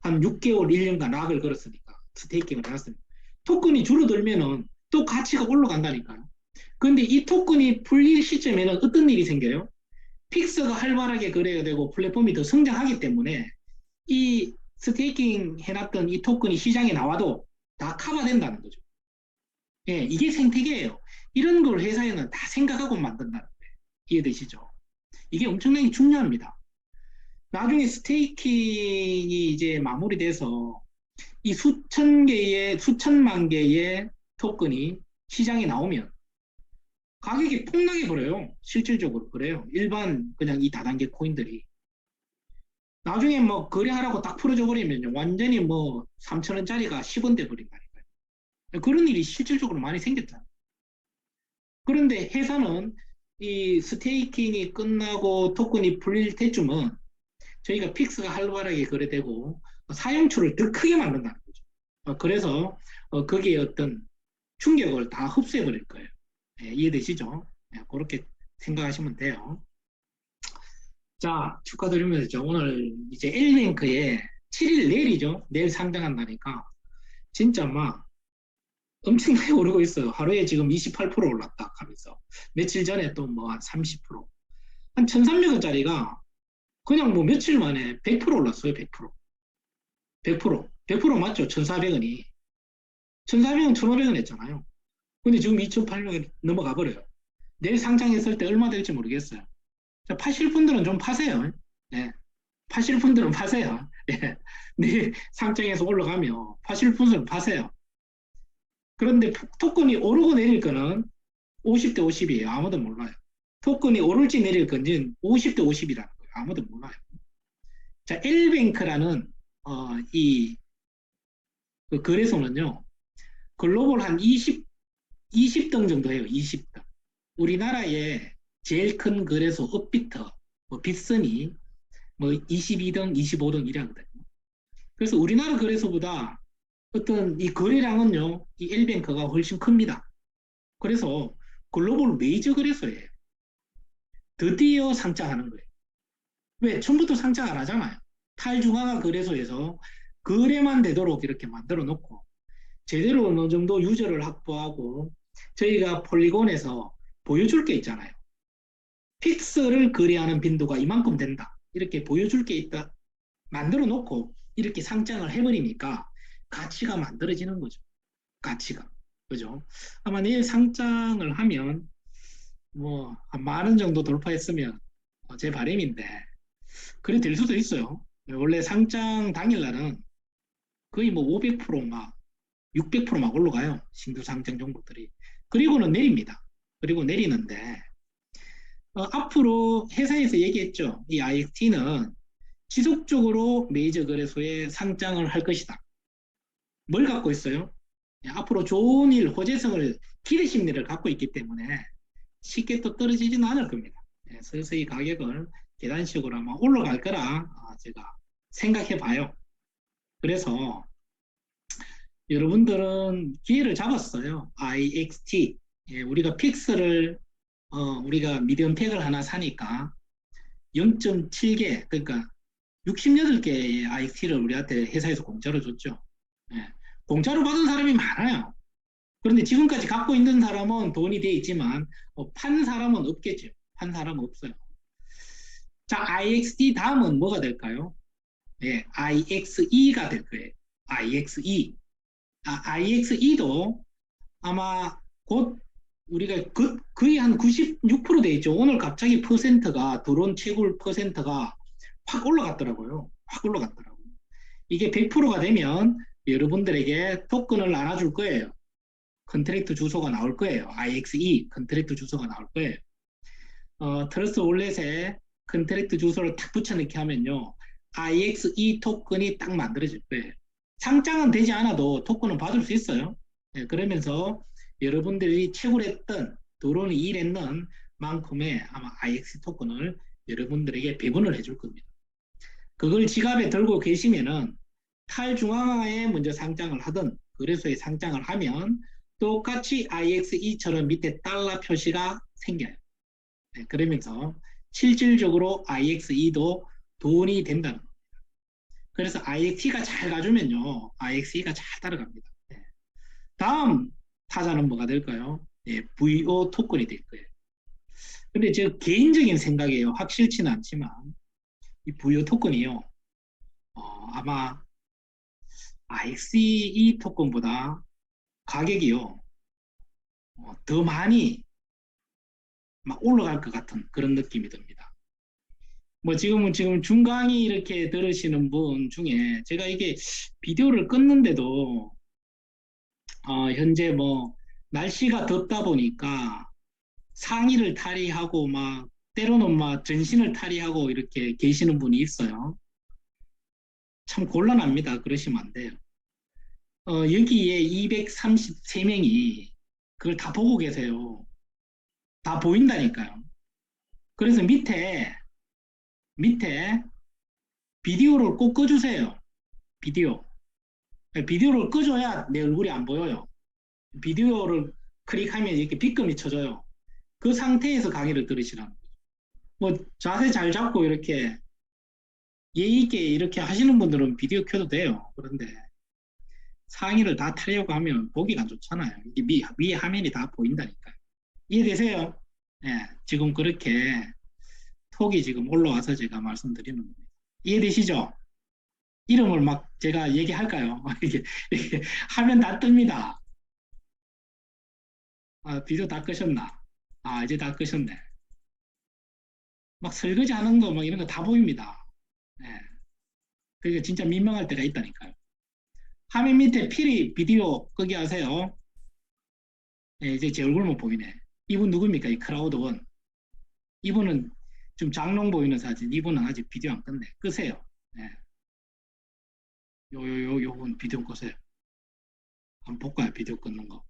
Speaker 1: 한 6개월, 1년간 락을 걸었으니까 스테이킹을 해놨으니까 토큰이 줄어들면은 또 가치가 올라간다니까요. 그런데 이 토큰이 풀릴 시점에는 어떤 일이 생겨요? 픽스가 활발하게 거래가 되고 플랫폼이 더 성장하기 때문에 이 스테이킹 해놨던 이 토큰이 시장에 나와도 다 커버된다는 거죠. 예, 이게 생태계예요. 이런 걸 회사에는 다 생각하고 만든다는 거예요. 이해되시죠? 이게 엄청나게 중요합니다. 나중에 스테이킹이 이제 마무리돼서 이 수천만 개의 토큰이 시장에 나오면 가격이 폭락해 버려요. 실질적으로 그래요. 일반 그냥 이 다단계 코인들이. 나중에 뭐 거래하라고 딱 풀어져 버리면 완전히 뭐 3,000원짜리가 10원 돼 버린다니까요. 그런 일이 실질적으로 많이 생겼잖아요. 그런데 회사는 이 스테이킹이 끝나고 토큰이 풀릴 때쯤은 저희가 픽스가 활발하게 거래되고 사용처를 더 크게 만든다는 거죠. 그래서 거기에 어떤 충격을 다 흡수해 버릴 거예요. 예, 이해되시죠? 예, 그렇게 생각하시면 돼요. 자, 축하드리면서 오늘 이제 L뱅크에 7일 내일이죠. 내일 상장한다니까 진짜 막 엄청나게 오르고 있어요. 하루에 지금 28% 올랐다 하면서 며칠 전에 또 뭐 한 30%, 한 1,300원짜리가 그냥 뭐 며칠 만에 100% 올랐어요. 100%. 100%. 100% 맞죠? 1,400원이. 1,400원, 1,500원 했잖아요. 근데 지금 2,800원 넘어가 버려요. 내일 상장했을 때 얼마 될지 모르겠어요. 자, 파실 분들은 좀 파세요. 예. 파실 분들은 파세요. 예. 내일 상장해서 올라가면 파실 분들은 파세요. 그런데 토큰이 오르고 내릴 거는 50대 50이에요. 아무도 몰라요. 토큰이 오를지 내릴 건지는 50대 50이라는 거예요. 아무도 몰라요. 자, L뱅크라는 그 거래소는요. 글로벌 한 20등 정도 해요. 20등. 우리나라의 제일 큰 거래소 업비터, 뭐 빗선이 뭐 22등, 25등 이라거든요. 그래서 우리나라 거래소보다 어떤 이 거래량은요, 이 L뱅크가 훨씬 큽니다. 그래서 글로벌 메이저 거래소예요. 드디어 상장하는 거예요. 왜? 처음부터 상장 안 하잖아요. 탈중앙화 거래소에서 거래만 되도록 이렇게 만들어 놓고 제대로 어느 정도 유저를 확보하고 저희가 폴리곤에서 보여줄 게 있잖아요. 픽스를 거래하는 빈도가 이만큼 된다. 이렇게 보여줄 게 있다. 만들어 놓고 이렇게 상장을 해버리니까 가치가 만들어지는 거죠. 가치가. 그죠? 아마 내일 상장을 하면 뭐 한 10,000원 정도 돌파했으면 제 바람인데 그래 될 수도 있어요. 원래 상장 당일날은 거의 뭐 500%막 600%막 올라가요. 신규 상장 종목들이. 그리고는 내립니다. 그리고 내리는데 앞으로 회사에서 얘기했죠. 이 IXT는 지속적으로 메이저 거래소에 상장을 할 것이다. 뭘 갖고 있어요? 앞으로 좋은 일, 호재성을, 기대 심리를 갖고 있기 때문에 쉽게 또 떨어지지는 않을 겁니다. 서서히 가격을 계단식으로 아마 올라갈 거라 제가 생각해 봐요. 그래서 여러분들은 기회를 잡았어요. IXT. 우리가 픽스를, 우리가 미디엄 팩을 하나 사니까 0.7개, 그러니까 68개의 IXT를 우리한테 회사에서 공짜로 줬죠. 예, 공짜로 받은 사람이 많아요. 그런데 지금까지 갖고 있는 사람은 돈이 돼 있지만 판 사람은 없겠죠. 판 사람은 없어요. 자, IXT 다음은 뭐가 될까요? 예, IXE가 될 거예요. IXE. IXE도 아마 곧 우리가 거의 한 96%돼 있죠. 오늘 갑자기 퍼센트가, 드론 채굴 퍼센트가 확 올라갔더라고요. 확 올라갔더라고요. 이게 100%가 되면 여러분들에게 토큰을 나눠줄 거예요. 컨트랙트 주소가 나올 거예요. IXE 컨트랙트 주소가 나올 거예요. 트러스트 월렛에 컨트랙트 주소를 탁 붙여넣기 하면요. IXE 토큰이 딱 만들어질 거예요. 상장은 되지 않아도 토큰은 받을 수 있어요. 네, 그러면서 여러분들이 채굴했던 드론이 일했는 만큼의 아마 IX 토큰을 여러분들에게 배분을 해줄 겁니다. 그걸 지갑에 들고 계시면은 탈중앙화에 먼저 상장을 하든 거래소에 상장을 하면 똑같이 IXE처럼 밑에 달러 표시가 생겨요. 네, 그러면서 실질적으로 IXE도 돈이 된다는 겁니다. 그래서 IXE가 잘 가주면요. IXE가 잘 따라갑니다. 네. 다음 타자는 뭐가 될까요? 네, VO 토큰이 될 거예요. 근데 제 개인적인 생각이에요. 확실치는 않지만 이 VO 토큰이요. 아마 IXE 토큰보다 가격이요. 더 많이 막 올라갈 것 같은 그런 느낌이 듭니다. 뭐 지금 중강의 이렇게 들으시는 분 중에 제가 이게 비디오를 끊는데도 현재 뭐 날씨가 덥다 보니까 상의를 탈의하고 막 때로는 막 전신을 탈의하고 이렇게 계시는 분이 있어요. 참 곤란합니다. 그러시면 안 돼요. 여기에 233명이 그걸 다 보고 계세요. 다 보인다니까요. 그래서 밑에 비디오를 꼭 꺼주세요. 비디오. 비디오를 꺼줘야 내 얼굴이 안 보여요. 비디오를 클릭하면 이렇게 빗금이 쳐져요. 그 상태에서 강의를 들으시라는 거죠. 뭐 자세 잘 잡고 이렇게 예의 있게 이렇게 하시는 분들은 비디오 켜도 돼요. 그런데 상의를 다 타려고 하면 보기가 좋잖아요. 이게 위에 화면이 다 보인다니까요. 이해되세요? 예, 지금 그렇게 톡이 지금 올라와서 제가 말씀드리는 겁니다. 이해되시죠? 이름을 막 제가 얘기할까요? 이렇게 하면 다 뜹니다. 비디오 다 끄셨나? 이제 다 끄셨네. 막 설거지 하는 거, 막 이런 거 다 보입니다. 예. 그게 진짜 민망할 때가 있다니까요. 화면 밑에 필히 비디오 끄게 하세요. 예, 이제 제 얼굴만 보이네. 이분 누굽니까? 이 크라우드 원. 이분은 좀 장롱 보이는 사진. 이분은 아직 비디오 안 껐네. 끄세요. 예. 요분 비디오 끄세요. 한번 볼까요? 비디오 끊는 거.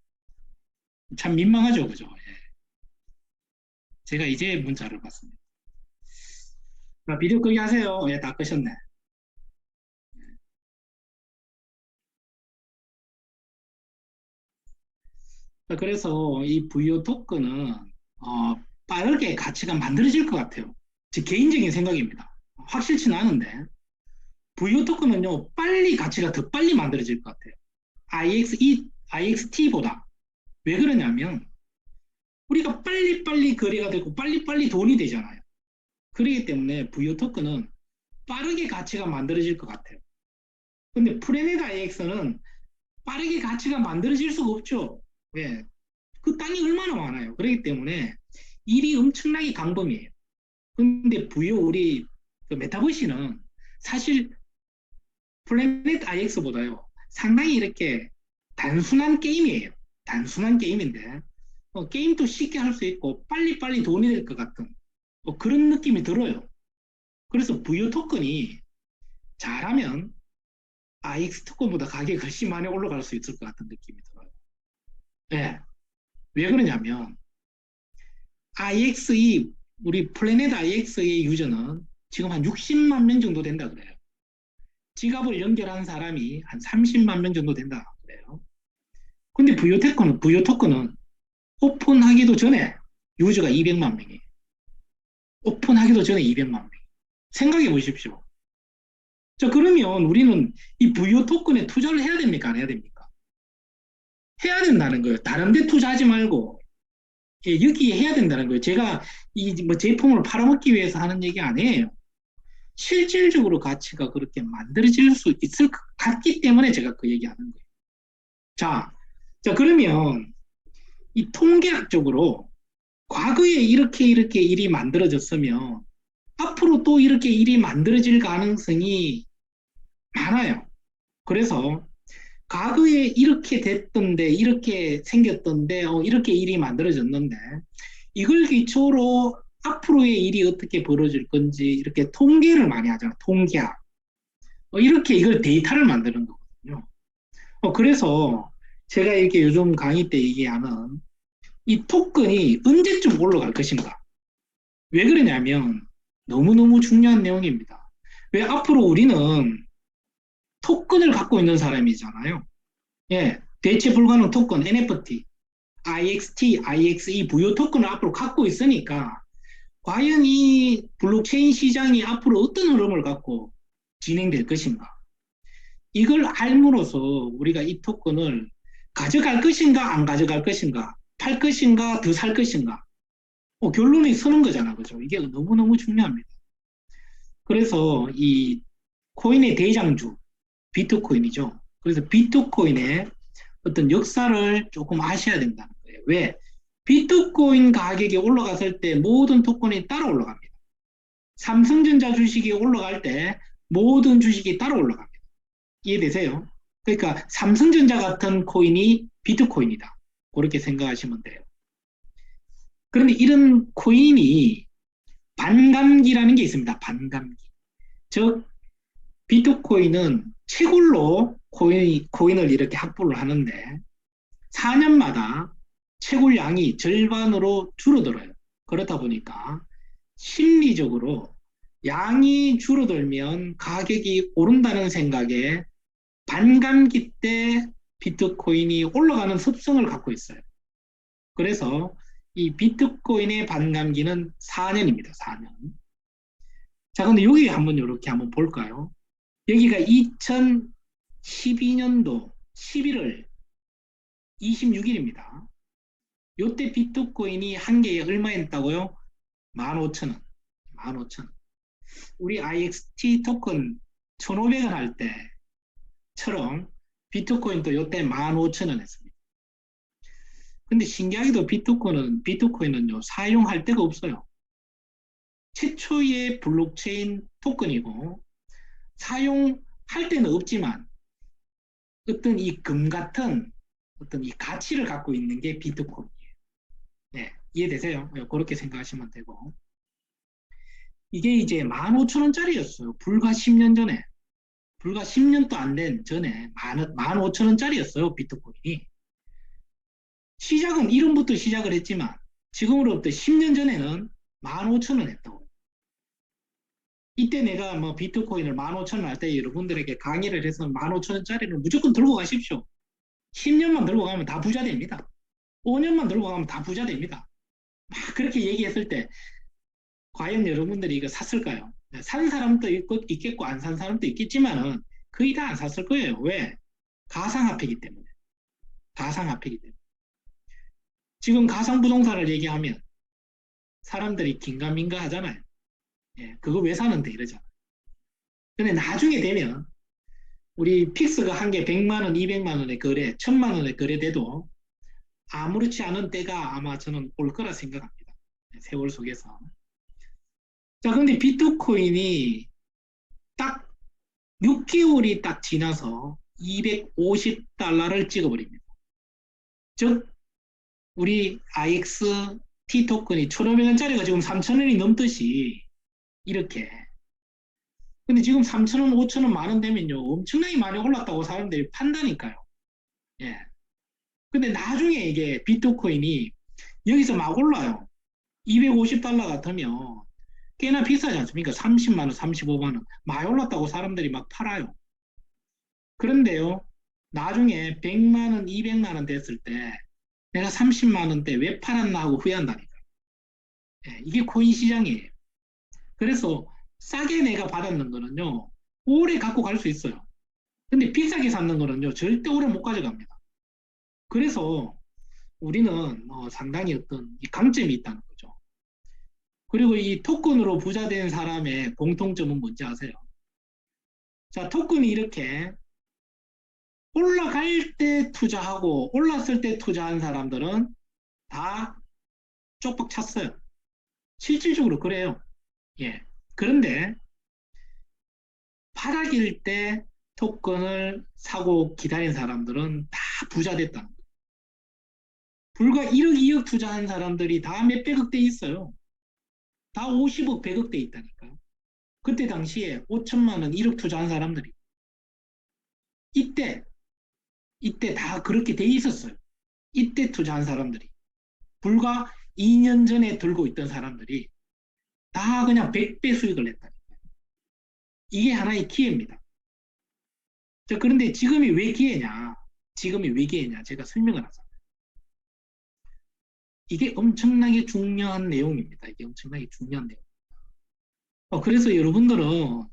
Speaker 1: 참 민망하죠, 그죠? 예. 제가 이제 문자를 받습니다. 비디오 끄게 하세요. 예, 다 끄셨네. 그래서 이 VO 토큰은 빠르게 가치가 만들어질 것 같아요. 제 개인적인 생각입니다. 확실치는 않은데 VO 토큰은요 빨리 가치가 더 빨리 만들어질 것 같아요. IXT보다 왜 그러냐면 우리가 빨리빨리 거래가 되고 빨리빨리 돈이 되잖아요. 그렇기 때문에 VO 토큰은 빠르게 가치가 만들어질 것 같아요. 근데 프레넷 IX는 빠르게 가치가 만들어질 수가 없죠. 왜? 그 땅이 얼마나 많아요. 그렇기 때문에 일이 엄청나게 강범위해요. 근데 부여 우리 그 메타버시는 사실 플래닛 IX보다요. 상당히 이렇게 단순한 게임이에요. 단순한 게임인데 게임도 쉽게 할 수 있고 빨리빨리 돈이 될 것 같은 그런 느낌이 들어요. 그래서 부여 토큰이 잘하면 IX 토큰보다 가격이 훨씬 많이 올라갈 수 있을 것 같은 느낌이 들어요. 네. 왜 그러냐면 IXE 우리 플래닛 IX의 유저는 지금 한 60만 명 정도 된다 그래요. 지갑을 연결한 사람이 한 30만 명 정도 된다 그래요. 근데 부요 토큰은 오픈하기도 전에 유저가 200만 명이에요. 오픈하기도 전에 200만 명. 생각해 보십시오. 자, 그러면 우리는 이 부요 토큰에 투자를 해야 됩니까? 안 해야 됩니까? 해야 된다는 거예요. 다른 데 투자하지 말고 여기에 해야 된다는 거예요. 제가 이 뭐 제품을 팔아먹기 위해서 하는 얘기 아니에요. 실질적으로 가치가 그렇게 만들어질 수 있을 것 같기 때문에 제가 그 얘기하는 거예요. 자, 자 그러면 이 통계학적으로 과거에 이렇게 일이 만들어졌으면 앞으로 또 이렇게 일이 만들어질 가능성이 많아요. 그래서 과거에 이렇게 됐던데, 이렇게 생겼던데, 이렇게 일이 만들어졌는데, 이걸 기초로 앞으로의 일이 어떻게 벌어질 건지 이렇게 통계를 많이 하잖아요. 통계학. 이렇게 이걸 데이터를 만드는 거거든요. 그래서 제가 이렇게 요즘 강의 때 얘기하는 이 토큰이 언제쯤 올라갈 것인가. 왜 그러냐면 너무너무 중요한 내용입니다. 왜 앞으로 우리는 토큰을 갖고 있는 사람이잖아요. 예, 대체 불가능 토큰, NFT, IXT, IXE 부유 토큰을 앞으로 갖고 있으니까 과연 이 블록체인 시장이 앞으로 어떤 흐름을 갖고 진행될 것인가. 이걸 알므로써 우리가 이 토큰을 가져갈 것인가, 안 가져갈 것인가, 팔 것인가, 더 살 것인가. 결론이 서는 거잖아, 그죠? 이게 너무너무 중요합니다. 그래서 이 코인의 대장주, 비트코인이죠. 그래서 비트코인의 어떤 역사를 조금 아셔야 된다는 거예요. 왜? 비트코인 가격이 올라갔을 때 모든 토큰이 따라 올라갑니다. 삼성전자 주식이 올라갈 때 모든 주식이 따라 올라갑니다. 이해되세요? 그러니까 삼성전자 같은 코인이 비트코인이다. 그렇게 생각하시면 돼요. 그런데 이런 코인이 반감기라는 게 있습니다. 반감기. 즉 비트코인은 채굴로 코인을 이렇게 확보를 하는데 4년마다 채굴량이 절반으로 줄어들어요. 그렇다 보니까 심리적으로 양이 줄어들면 가격이 오른다는 생각에 반감기 때 비트코인이 올라가는 습성을 갖고 있어요. 그래서 이 비트코인의 반감기는 4년입니다. 4년. 자, 근데 여기 한번 이렇게 한번 볼까요? 여기가 2012년도 11월 26일입니다. 요때 비트코인이 한 개에 얼마였다고요? 15,000원. 15,000원. 우리 IXT 토큰 1,500원 할 때처럼 비트코인도 요때 15,000원 했습니다. 근데 신기하게도 비트코인은요, 사용할 데가 없어요. 최초의 블록체인 토큰이고, 사용할 때는 없지만, 어떤 이 금 같은 어떤 이 가치를 갖고 있는 게 비트코인이에요. 네, 이해되세요? 그렇게 생각하시면 되고. 이게 이제 15,000원짜리였어요. 불과 10년 전에. 불과 10년도 안 된 전에 15,000원짜리였어요. 비트코인이. 시작은 이름부터 시작을 했지만 지금으로부터 10년 전에는 15,000원 했다고. 이때 내가 뭐 비트코인을 15,000원 할 때 여러분들에게 강의를 해서 15,000원짜리를 무조건 들고 가십시오. 10년만 들고 가면 다 부자 됩니다. 5년만 들고 가면 다 부자 됩니다. 막 그렇게 얘기했을 때 과연 여러분들이 이거 샀을까요? 산 사람도 있겠고 안 산 사람도 있겠지만은 거의 다 안 샀을 거예요. 왜? 가상화폐이기 때문에. 가상화폐이기 때문에. 지금 가상부동산을 얘기하면 사람들이 긴가민가 하잖아요. 예, 그거 왜 사는데 이러잖아. 근데 나중에 되면 우리 픽스가 한 개 100만 원, 200만 원에 거래, 1000만 원에 거래돼도 아무렇지 않은 때가 아마 저는 올 거라 생각합니다. 세월 속에서. 자, 근데 비트코인이 딱 6개월이 딱 지나서 250달러를 찍어버립니다. 즉, 우리 IXT 토큰이 1,500원짜리가 지금 3,000원이 넘듯이 이렇게. 근데 지금 3,000원, 5,000원 만 원 되면요. 엄청나게 많이 올랐다고 사람들이 판다니까요. 예. 근데 나중에 이게 비트코인이 여기서 막 올라요. 250달러 같으면 꽤나 비싸지 않습니까? 30만 원, 35만 원. 많이 올랐다고 사람들이 막 팔아요. 그런데요. 나중에 100만 원, 200만 원 됐을 때 내가 30만 원대 왜 팔았나 하고 후회한다니까. 예, 이게 코인 시장이에요. 그래서 싸게 내가 받았는 거는요. 오래 갖고 갈 수 있어요. 근데 비싸게 샀는 거는요. 절대 오래 못 가져갑니다. 그래서 우리는 상당히 어떤 이 강점이 있다는 거죠. 그리고 이 토큰으로 부자 된 사람의 공통점은 뭔지 아세요? 자, 토큰이 이렇게 올라갈 때 투자하고 올랐을 때 투자한 사람들은 다 쪽박 찼어요. 실질적으로 그래요. 예. 그런데 바닥일 때 토큰을 사고 기다린 사람들은 다 부자 됐다는 거예요. 불과 1억, 2억 투자한 사람들이 다 몇백억 대 있어요. 다 50억, 100억 대 있다니까요. 그때 당시에 5천만 원, 1억 투자한 사람들이 이때 이때 다 그렇게 돼 있었어요. 이때 투자한 사람들이 불과 2년 전에 들고 있던 사람들이 다 그냥 100배 수익을 냈다. 이게 하나의 기회입니다. 자, 그런데 지금이 왜 기회냐? 지금이 왜 기회냐? 제가 설명을 하자. 이게 엄청나게 중요한 내용입니다. 이게 엄청나게 중요한 내용. 그래서 여러분들은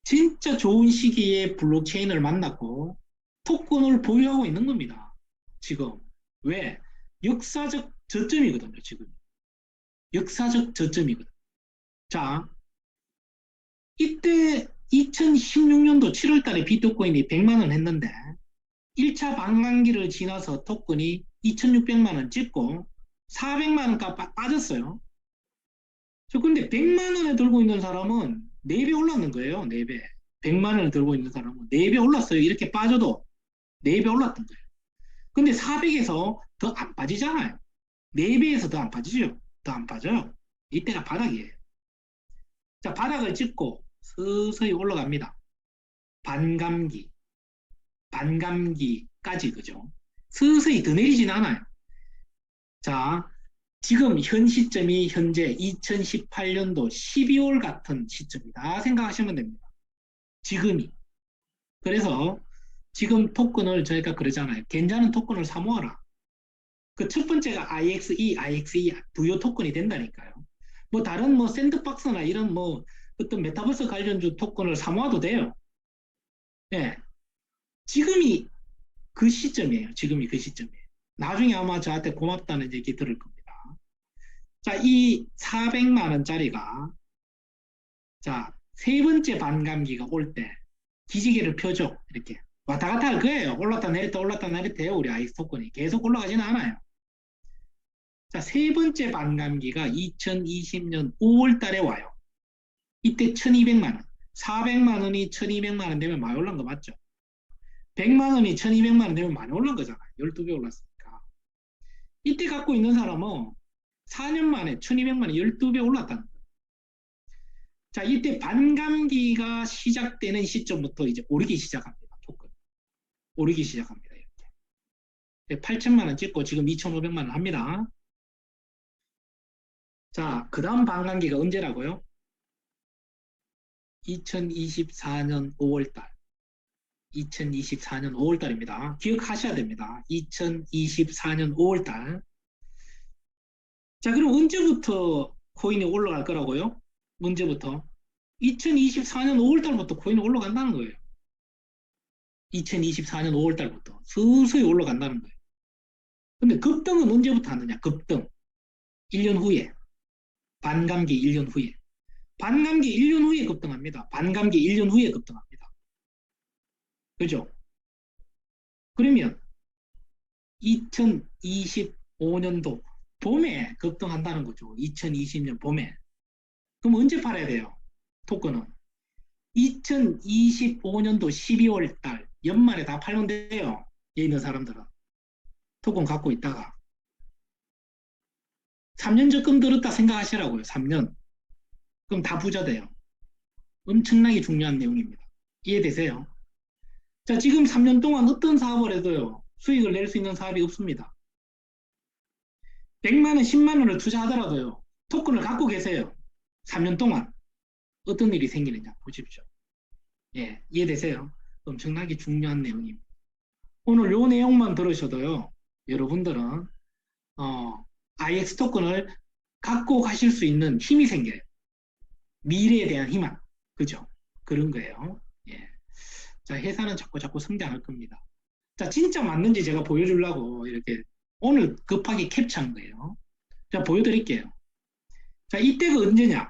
Speaker 1: 진짜 좋은 시기에 블록체인을 만났고 토큰을 보유하고 있는 겁니다. 지금. 왜? 역사적 저점이거든요, 지금. 역사적 저점이거든요. 자, 이때 2016년도 7월 달에 비트코인이 100만 원 했는데 1차 반감기를 지나서 토큰이 2,600만 원 찍고 400만 원까지 빠졌어요. 저 근데 100만 원에 들고 있는 사람은 4배 올랐는 거예요. 4배. 100만 원을 들고 있는 사람은 4배 올랐어요. 이렇게 빠져도 4배 올랐던 거예요. 근데 400에서 더 안 빠지잖아요. 4배에서 더 안 빠지죠. 더 안 빠져요. 이때가 바닥이에요. 자, 바닥을 찍고 서서히 올라갑니다. 반감기, 반감기까지, 그죠? 서서히 더 내리진 않아요. 자, 지금 현 시점이 현재 2018년도 12월 같은 시점이다 생각하시면 됩니다. 지금이. 그래서 지금 토큰을 저희가 그러잖아요. 괜찮은 토큰을 사 모아라. 그 첫 번째가 IXE 부요 토큰이 된다니까요. 뭐 다른 뭐 샌드박스나 이런 뭐 어떤 메타버스 관련주 토큰을 사 모아도 돼요. 예. 지금이 그 시점이에요. 지금이 그 시점이에요. 나중에 아마 저한테 고맙다는 얘기 들을 겁니다. 자, 이 400만 원짜리가 자, 세 번째 반감기가 올 때 기지개를 펴죠. 이렇게. 왔다 갔다 할 거예요. 올랐다 내렸다 올랐다 내렸다 해요. 우리 아이스 토큰이. 계속 올라가지는 않아요. 자, 세 번째 반감기가 2020년 5월 달에 와요. 이때 1200만 원. 400만 원이 1200만 원 되면 많이 올란 거 맞죠? 100만 원이 1200만 원 되면 많이 올란 거잖아요. 12배 올랐으니까. 이때 갖고 있는 사람은 4년 만에 1200만 원 12배 올랐다는 거예요. 자, 이때 반감기가 시작되는 시점부터 이제 오르기 시작합니다. 토큰. 오르기 시작합니다. 이렇게. 8천만 원 찍고 지금 2,500만 원 합니다. 자, 그 다음 반감기가 언제라고요? 2024년 5월달. 2024년 5월달입니다. 기억하셔야 됩니다. 2024년 5월달. 자, 그럼 언제부터 코인이 올라갈 거라고요? 언제부터? 2024년 5월달부터 코인이 올라간다는 거예요. 2024년 5월달부터 서서히 올라간다는 거예요. 근데 급등은 언제부터 하느냐? 급등. 1년 후에. 반감기 1년 후에. 반감기 1년 후에 급등합니다. 반감기 1년 후에 급등합니다. 그죠? 그러면 2024 2025년도 봄에 급등한다는 거죠. 2020년 봄에. 그럼 언제 팔아야 돼요? 토큰은 2025년도 12월 달 연말에 다 팔면 돼요. 여기 있는 사람들은 토큰 갖고 있다가 3년 적금 들었다 생각하시라고요. 3년. 그럼 다 부자 돼요. 엄청나게 중요한 내용입니다. 이해되세요? 자, 지금 3년 동안 어떤 사업을 해도요. 수익을 낼 수 있는 사업이 없습니다. 100만 원, 10만 원을 투자하더라도요. 토큰을 갖고 계세요. 3년 동안 어떤 일이 생기느냐 보십시오. 예, 이해되세요? 엄청나게 중요한 내용입니다. 오늘 요 내용만 들으셔도요. 여러분들은 IX 토큰을 갖고 가실 수 있는 힘이 생겨요. 미래에 대한 희망. 그죠? 그런 거예요. 예. 자, 회사는 자꾸 성장할 겁니다. 자, 진짜 맞는지 제가 보여주려고 이렇게 오늘 급하게 캡처한 거예요. 자, 보여드릴게요. 자, 이때가 언제냐?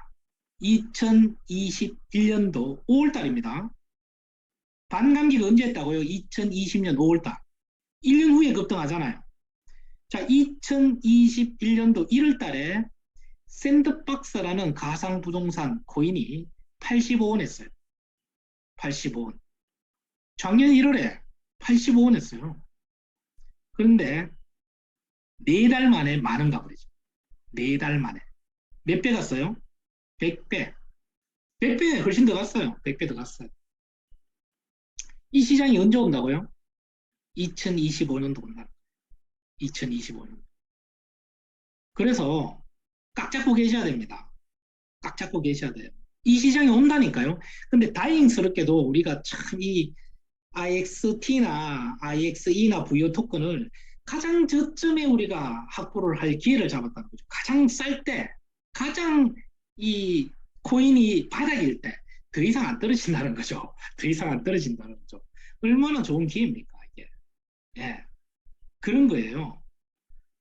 Speaker 1: 2021년도 5월달입니다. 반감기가 언제 했다고요? 2020년 5월달. 1년 후에 급등하잖아요. 자, 2021년도 1월달에 샌드박스라는 가상부동산 코인이 85원 했어요. 85원. 작년 1월에 85원 했어요. 그런데 4달 만에 많은가 버리죠. 4달 만에. 몇 배 갔어요? 100배. 100배 훨씬 더 갔어요. 100배 더 갔어요. 이 시장이 언제 온다고요? 2025년도 온다. 2025년. 그래서 꽉 잡고 계셔야 됩니다. 꽉 잡고 계셔야 돼요. 이 시장이 온다니까요. 근데 다행스럽게도 우리가 참 이 IXT나 IXE나 VO 토큰을 가장 저점에 우리가 확보를 할 기회를 잡았다는 거죠. 가장 쌀 때, 가장 이 코인이 바닥일 때 더 이상 안 떨어진다는 거죠. 더 이상 안 떨어진다는 거죠. 얼마나 좋은 기회입니까, 이게. 예. 그런 거예요.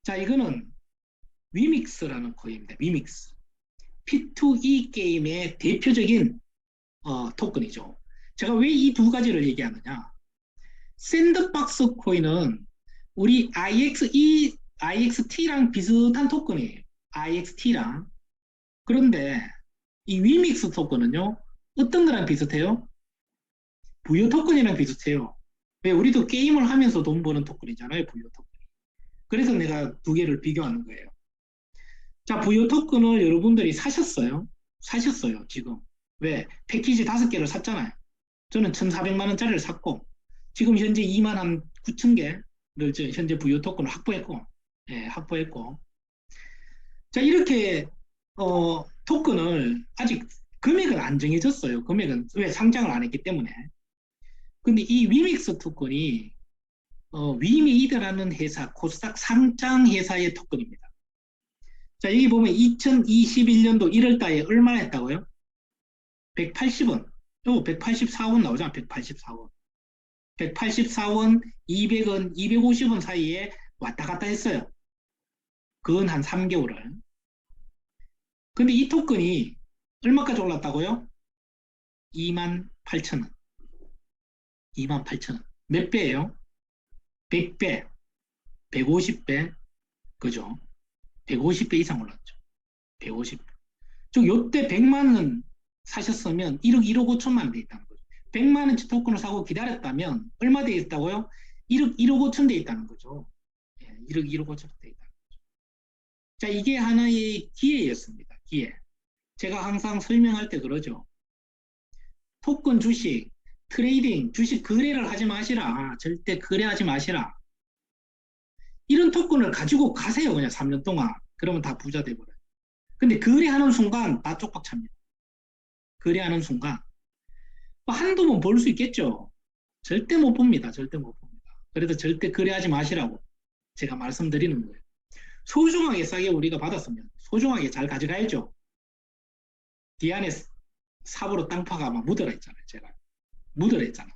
Speaker 1: 자, 이거는 위믹스라는 코인입니다. 위믹스. P2E 게임의 대표적인 토큰이죠. 제가 왜 이 두 가지를 얘기하느냐. 샌드박스 코인은 우리 IXT랑 비슷한 토큰이에요. IXT랑. 그런데 이 위믹스 토큰은요. 어떤 거랑 비슷해요? 부유 토큰이랑 비슷해요. 왜? 우리도 게임을 하면서 돈 버는 토큰이잖아요. 부유 토큰. 그래서 내가 두 개를 비교하는 거예요. 자, 부유 토큰을 여러분들이 사셨어요? 사셨어요, 지금. 왜? 패키지 5개를 샀잖아요. 저는 1,400만 원짜리를 샀고, 지금 현재 2만 한 9천 개를 현재 부유 토큰을 확보했고, 예, 확보했고. 자, 이렇게, 토큰을 아직 금액은 안 정해졌어요. 금액은 왜 상장을 안 했기 때문에. 근데 이 위믹스 토큰이, 위메이드라는 회사, 코스닥 상장 회사의 토큰입니다. 자, 여기 보면 2021년도 1월 달에 얼마나 했다고요? 180원. 184원 나오잖아, 184원. 184원, 200원, 250원 사이에 왔다 갔다 했어요. 그건 한 3개월을. 근데 이 토큰이 얼마까지 올랐다고요? 28,000원. 28,000원. 몇 배예요? 100배, 150배, 그죠? 150배 이상 올랐죠. 150배. 즉, 요때 100만 원 사셨으면 1억 1억 5천만 원 돼 있다는 거죠. 100만 원치 토큰을 사고 기다렸다면 얼마 돼 있다고요? 1억 1억 5천 돼 있다는 거죠. 예, 1억 1억 5천 돼 있다는 거죠. 자, 이게 하나의 기회였습니다. 기회. 제가 항상 설명할 때 그러죠. 토큰 주식, 트레이딩, 주식 거래를 하지 마시라. 절대 거래하지 마시라. 이런 토큰을 가지고 가세요. 그냥 3년 동안. 그러면 다 부자 돼버려요. 근데 거래하는 순간 다 쪽박 찹니다. 거래하는 순간. 한두 번 벌 수 있겠죠. 절대 못 봅니다. 절대 못 봅니다. 그래서 절대 거래하지 마시라고 제가 말씀드리는 거예요. 소중하게 싸게 우리가 받았으면 소중하게 잘 가져가야죠. 뒤 안에 삽으로 땅파가 막 묻어라 있잖아요. 제가 묻어라 했잖아.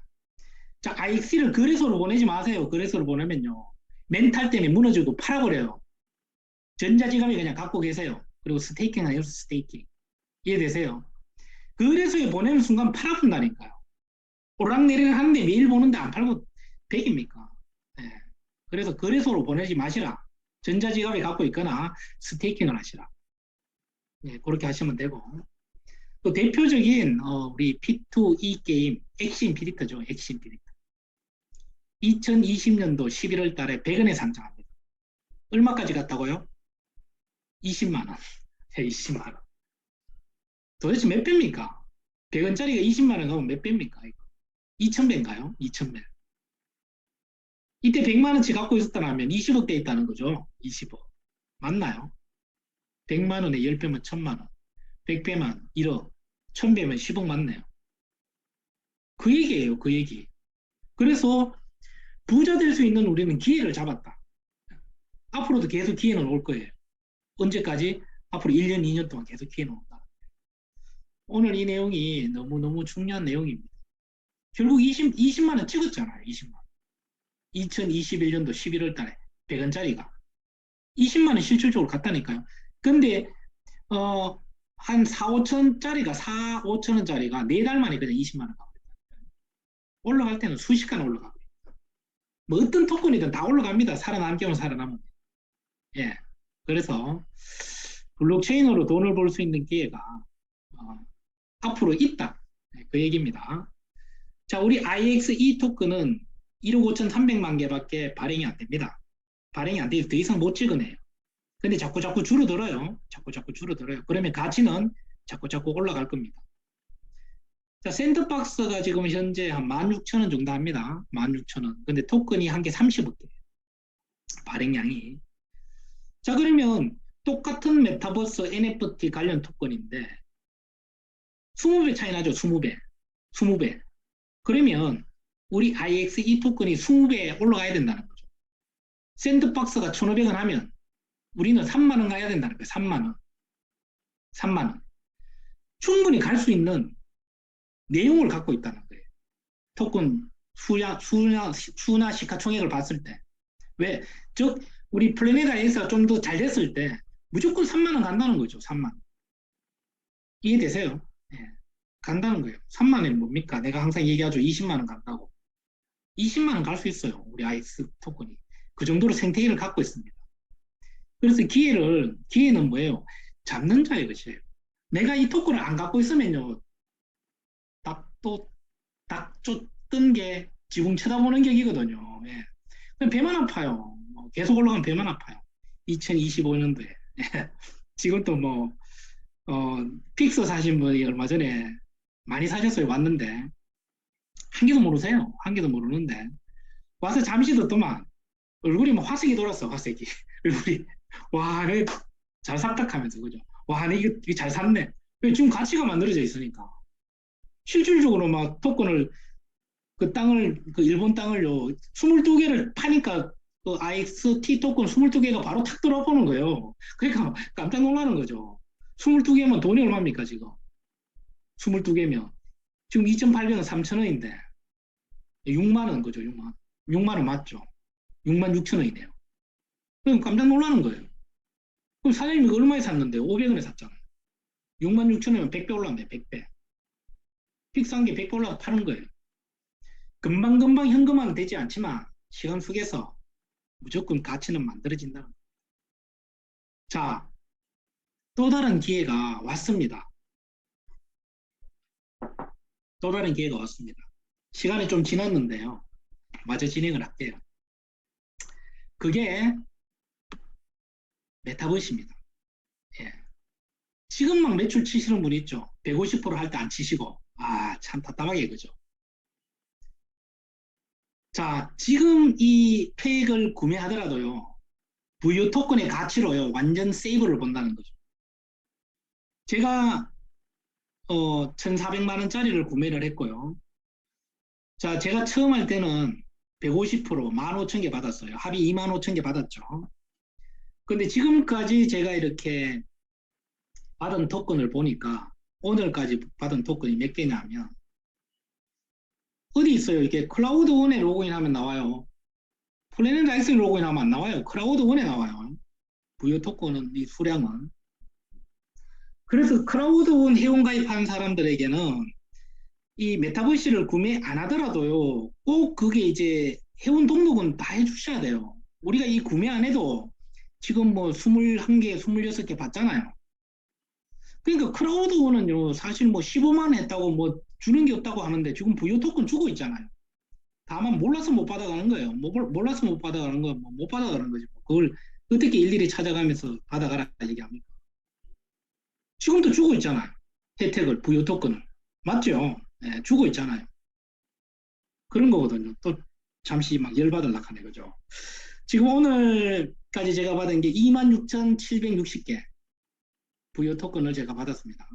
Speaker 1: 자, IX를 거래소로 보내지 마세요. 거래소로 보내면요. 멘탈 때문에 무너져도 팔아버려요. 전자지갑에 그냥 갖고 계세요. 그리고 스테이킹 하세요. 스테이킹. 이해되세요? 거래소에 보내는 순간 팔아본다니까요. 오락내리를 하는데 매일 보는데 안 팔고 100입니까? 네. 그래서 거래소로 보내지 마시라. 전자지갑에 갖고 있거나 스테이킹을 하시라. 네, 그렇게 하시면 되고. 또 대표적인 우리 P2E 게임 엑신 비리터죠. 엑신 비리터. 2020년도 11월 달에 100원에 상장합니다. 얼마까지 갔다고요? 20만 원. 20만 원. 도대체 몇 배입니까? 100원짜리가 20만 원 가면 몇 배입니까? 이거? 2,000배인가요? 2,000배. 이때 100만 원치 갖고 있었다면 20억 돼 있다는 거죠. 20억. 맞나요? 100만 원에 10배면 1,000만 원. 100배면 1억. 1,000배면 10억 맞네요. 그 얘기예요. 그 얘기. 그래서 부자 될 수 있는 우리는 기회를 잡았다. 앞으로도 계속 기회는 올 거예요. 언제까지? 앞으로 1년, 2년 동안 계속 기회는 온다. 오늘 이 내용이 너무너무 중요한 내용입니다. 결국 20만 원 찍었잖아요. 20만 원. 2021년도 11월 달에 100원짜리가 20만 원 실질적으로 갔다니까요. 근데 한 4, 5천짜리가 4, 5천 원짜리가 4달 만에 그냥 20만 원 가고 있다. 올라갈 때는 수시간 올라가고 있다. 뭐 어떤 토큰이든 다 올라갑니다. 살아남기만 살아남으면. 예. 그래서 블록체인으로 돈을 벌 수 있는 기회가 앞으로 있다. 그 얘기입니다. 자, 우리 IXE 토큰은 1억 5,300만 개밖에 발행이 안 됩니다. 발행이 안 돼서 더 이상 못 찍어내요. 근데 자꾸 줄어들어요. 자꾸 줄어들어요. 그러면 가치는 자꾸 올라갈 겁니다. 자, 샌드박스가 지금 현재 한 16,000원 정도 합니다. 16,000원. 근데 토큰이 한 개 30억 개예요. 발행량이. 자, 그러면 똑같은 메타버스 NFT 관련 토큰인데 20배 차이 나죠. 20배. 20배. 그러면 우리 IXE 토큰이 20배 올라가야 된다는 거죠. 샌드박스가 1,500원 하면 우리는 3만 원 가야 된다는 거예요. 3만 원. 3만 원. 충분히 갈 수 있는 내용을 갖고 있다는 거예요. 토큰 수나 시가총액을 봤을 때. 왜? 즉 우리 플래닛 X가 좀 더 잘 됐을 때 무조건 3만 원 간다는 거죠. 3만 원. 이해되세요? 예. 간다는 거예요. 3만 원이 뭡니까? 내가 항상 얘기하죠. 20만 원 간다고. 20만 원 갈 수 있어요. 우리 IX 토큰이. 그 정도로 생태계를 갖고 있습니다. 그래서 기회는 뭐예요? 잡는 자의 것이에요. 내가 이 토큰을 안 갖고 있으면요. 딱 쫓던 게 지붕 쳐다보는 격이거든요. 예. 배만 아파요. 계속 올라가면 배만 아파요. 2025년도에. 지금 또 픽서 사신 분이 얼마 전에 많이 사셨어요. 왔는데. 한 개도 모르세요. 한 개도 모르는데. 와서 잠시 듣더만 얼굴이 막 화색이 돌았어. 화색이. 얼굴이. 와, 잘 샀다 하면서, 그죠? 와, 이거 잘 샀네. 지금 가치가 만들어져 있으니까. 실질적으로 막 토큰을, 그 일본 땅을요, 22개를 파니까 그 IXT 토큰 22개가 바로 탁 들어보는 거예요. 그러니까 깜짝 놀라는 거죠. 22개면 돈이 얼마입니까, 지금? 22개면. 지금 2008년은 3,000원인데, 6만 원, 그죠, 6만 원. 6만 원 맞죠? 6만 6천 원이네요. 그럼 깜짝 놀라는 거예요. 그럼 사장님이 얼마에 샀는데? 500원에 샀잖아요. 6만 6천 원이면 100배 올랐네, 100배. 픽스한 게 100배 올라서 파는 거예요. 금방금방 현금화는 되지 않지만 시간 속에서 무조건 가치는 만들어진다는 거예요. 자, 또 다른 기회가 왔습니다. 또 다른 기회가 왔습니다. 시간이 좀 지났는데요. 마저 진행을 할게요. 그게 메타버스입니다. 예. 지금 막 매출 치시는 분 있죠. 150%할 때 안 치시고. 아, 참 답답하게 그죠. 자, 지금 이 팩을 구매하더라도요. 부유 토큰의 가치로요. 완전 세이브를 본다는 거죠. 제가 1,400만 원짜리를 구매를 했고요. 자, 제가 처음 할 때는 150% 15,000개 받았어요. 합의 25,000개 받았죠. 근데 지금까지 제가 이렇게 받은 토큰을 보니까 오늘까지 받은 토큰이 몇 개냐면 어디 있어요? 이렇게 클라우드1에 로그인하면 나와요. 플래닛 X 로그인하면 안 나와요. 클라우드1에 나와요. 부유 토큰은 이 수량은. 그래서 클라우드1 회원가입한 사람들에게는 이 메타버스를 구매 안 하더라도요. 꼭 그게 이제 회원 등록은 다 해주셔야 돼요. 우리가 이 구매 안 해도 지금 뭐 21개, 26개 받잖아요. 그러니까 크라우드는요, 사실 뭐 15만 했다고 뭐 주는 게 없다고 하는데 지금 부유 토큰 주고 있잖아요. 다만 몰라서 못 받아가는 거예요. 몰라서 못 받아가는 거, 뭐못 받아가는 거지. 뭐 그걸 어떻게 일일이 찾아가면서 받아가라 얘기합니까? 지금도 주고 있잖아요. 혜택을, 부유 토큰을. 맞죠? 네, 주고 있잖아요. 그런 거거든요. 또 잠시 막 열받으려고 하네, 그죠? 지금 오늘까지 제가 받은 게 26,760개 부유 토큰을 제가 받았습니다.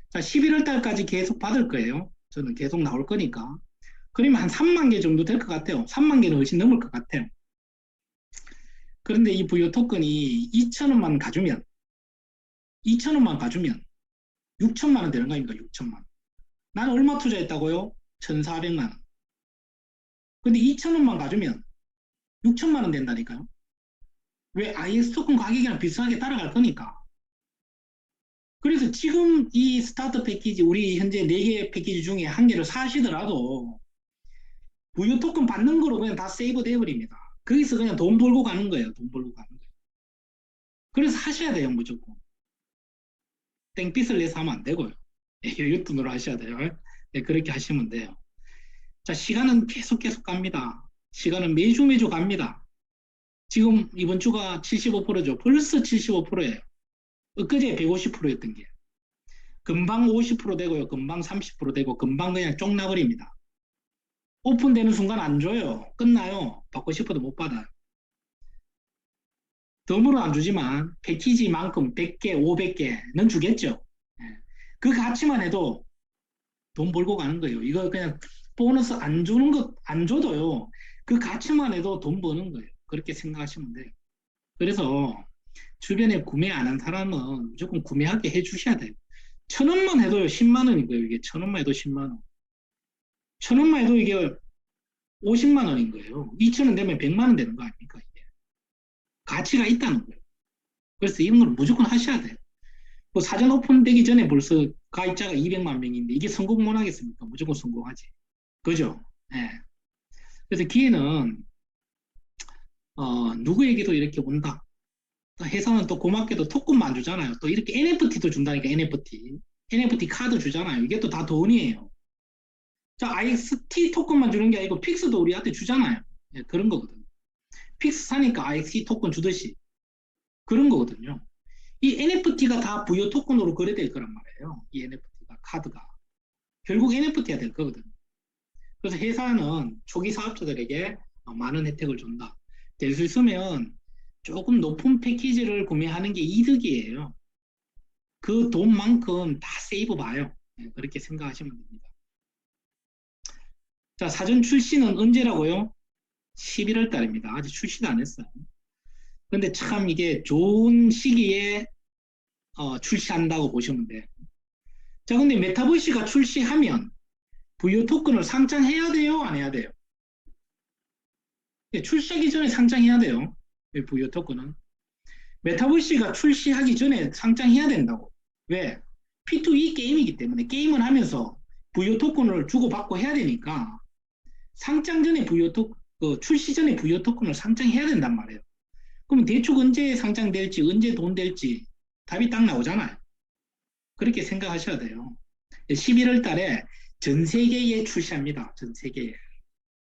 Speaker 1: 자, 11월 달까지 계속 받을 거예요. 저는 계속 나올 거니까. 그러면 한 3만 개 정도 될 것 같아요. 3만 개는 훨씬 넘을 것 같아요. 그런데 이 부유 토큰이 2천원만 가주면, 2천원만 가주면 6천만 원 되는 거 아닙니까? 6천만 원. 나는 얼마 투자했다고요? 1,400만 원. 근데 2천원만 가주면 6천만 원 된다니까요. 왜? IS 토큰 가격이랑 비슷하게 따라갈 거니까. 그래서 지금 이 스타트 패키지, 우리 현재 4개 패키지 중에 한 개를 사시더라도 부유 토큰 받는 거로 그냥 다 세이브 돼버립니다. 거기서 그냥 돈 벌고 가는 거예요. 돈 벌고 가는 거예요. 그래서 하셔야 돼요, 무조건. 땡빛을 내서 하면 안 되고요. 여윳돈으로 하셔야 돼요. 네, 그렇게 하시면 돼요. 자, 시간은 계속 갑니다. 시간은 매주 갑니다. 지금 이번 주가 75%죠. 벌써 75%예요. 엊그제 150%였던 게. 금방 50% 되고요. 금방 30% 되고 금방 그냥 쪽 나버립니다. 오픈되는 순간 안 줘요. 끝나요. 받고 싶어도 못 받아요. 덤으로 안 주지만 패키지만큼 100개, 500개는 주겠죠. 예. 그 가치만 해도 돈 벌고 가는 거예요. 이거 그냥 보너스 안 주는 것, 안 줘도요. 그 가치만 해도 돈 버는 거예요. 그렇게 생각하시면 돼요. 그래서 주변에 구매 안 한 사람은 무조건 구매하게 해 주셔야 돼요. 1,000원만 해도요, 10만 원인 거예요. 이게 1,000원만 해도 10만 원. 1,000원만 해도 이게 50만 원인 거예요. 2,000원 되면 100만 원 되는 거 아닙니까? 이게. 가치가 있다는 거예요. 그래서 이런 걸 무조건 하셔야 돼요. 뭐 사전 오픈되기 전에 벌써 가입자가 200만 명인데 이게 성공 못 하겠습니까? 무조건 성공하지. 그죠? 예. 그래서 기회는 누구에게도 이렇게 온다. 회사는 또 고맙게도 토큰만 안 주잖아요. 또 이렇게 NFT도 준다니까 NFT. NFT 카드 주잖아요. 이게 또 다 돈이에요. 자, IXT 토큰만 주는 게 아니고 픽스도 우리한테 주잖아요. 예, 그런 거거든요. 픽스 사니까 IXT 토큰 주듯이 그런 거거든요. 이 NFT가 다 부여 토큰으로 거래될 거란 말이에요. 이 NFT가 카드가 결국 NFT가 될 거거든요. 그래서 회사는 초기 사업자들에게 많은 혜택을 준다. 될 수 있으면 조금 높은 패키지를 구매하는 게 이득이에요. 그 돈만큼 다 세이브 봐요. 네, 그렇게 생각하시면 됩니다. 자, 사전 출시는 언제라고요? 11월 달입니다. 아직 출시도 안 했어요. 근데 참 이게 좋은 시기에 출시한다고 보시면 돼요. 자, 근데 메타버시가 출시하면 부유 토큰을 상장해야 돼요? 안 해야 돼요? 네, 출시하기 전에 상장해야 돼요. 부유 토큰은. 메타버시가 출시하기 전에 상장해야 된다고. 왜? P2E 게임이기 때문에 게임을 하면서 부유 토큰을 주고받고 해야 되니까 상장 전에 출시 전에 부유 토큰을 상장해야 된단 말이에요. 그럼 대충 언제 상장될지, 언제 돈 될지 답이 딱 나오잖아요. 그렇게 생각하셔야 돼요. 11월 달에 전 세계에 출시합니다. 전 세계에.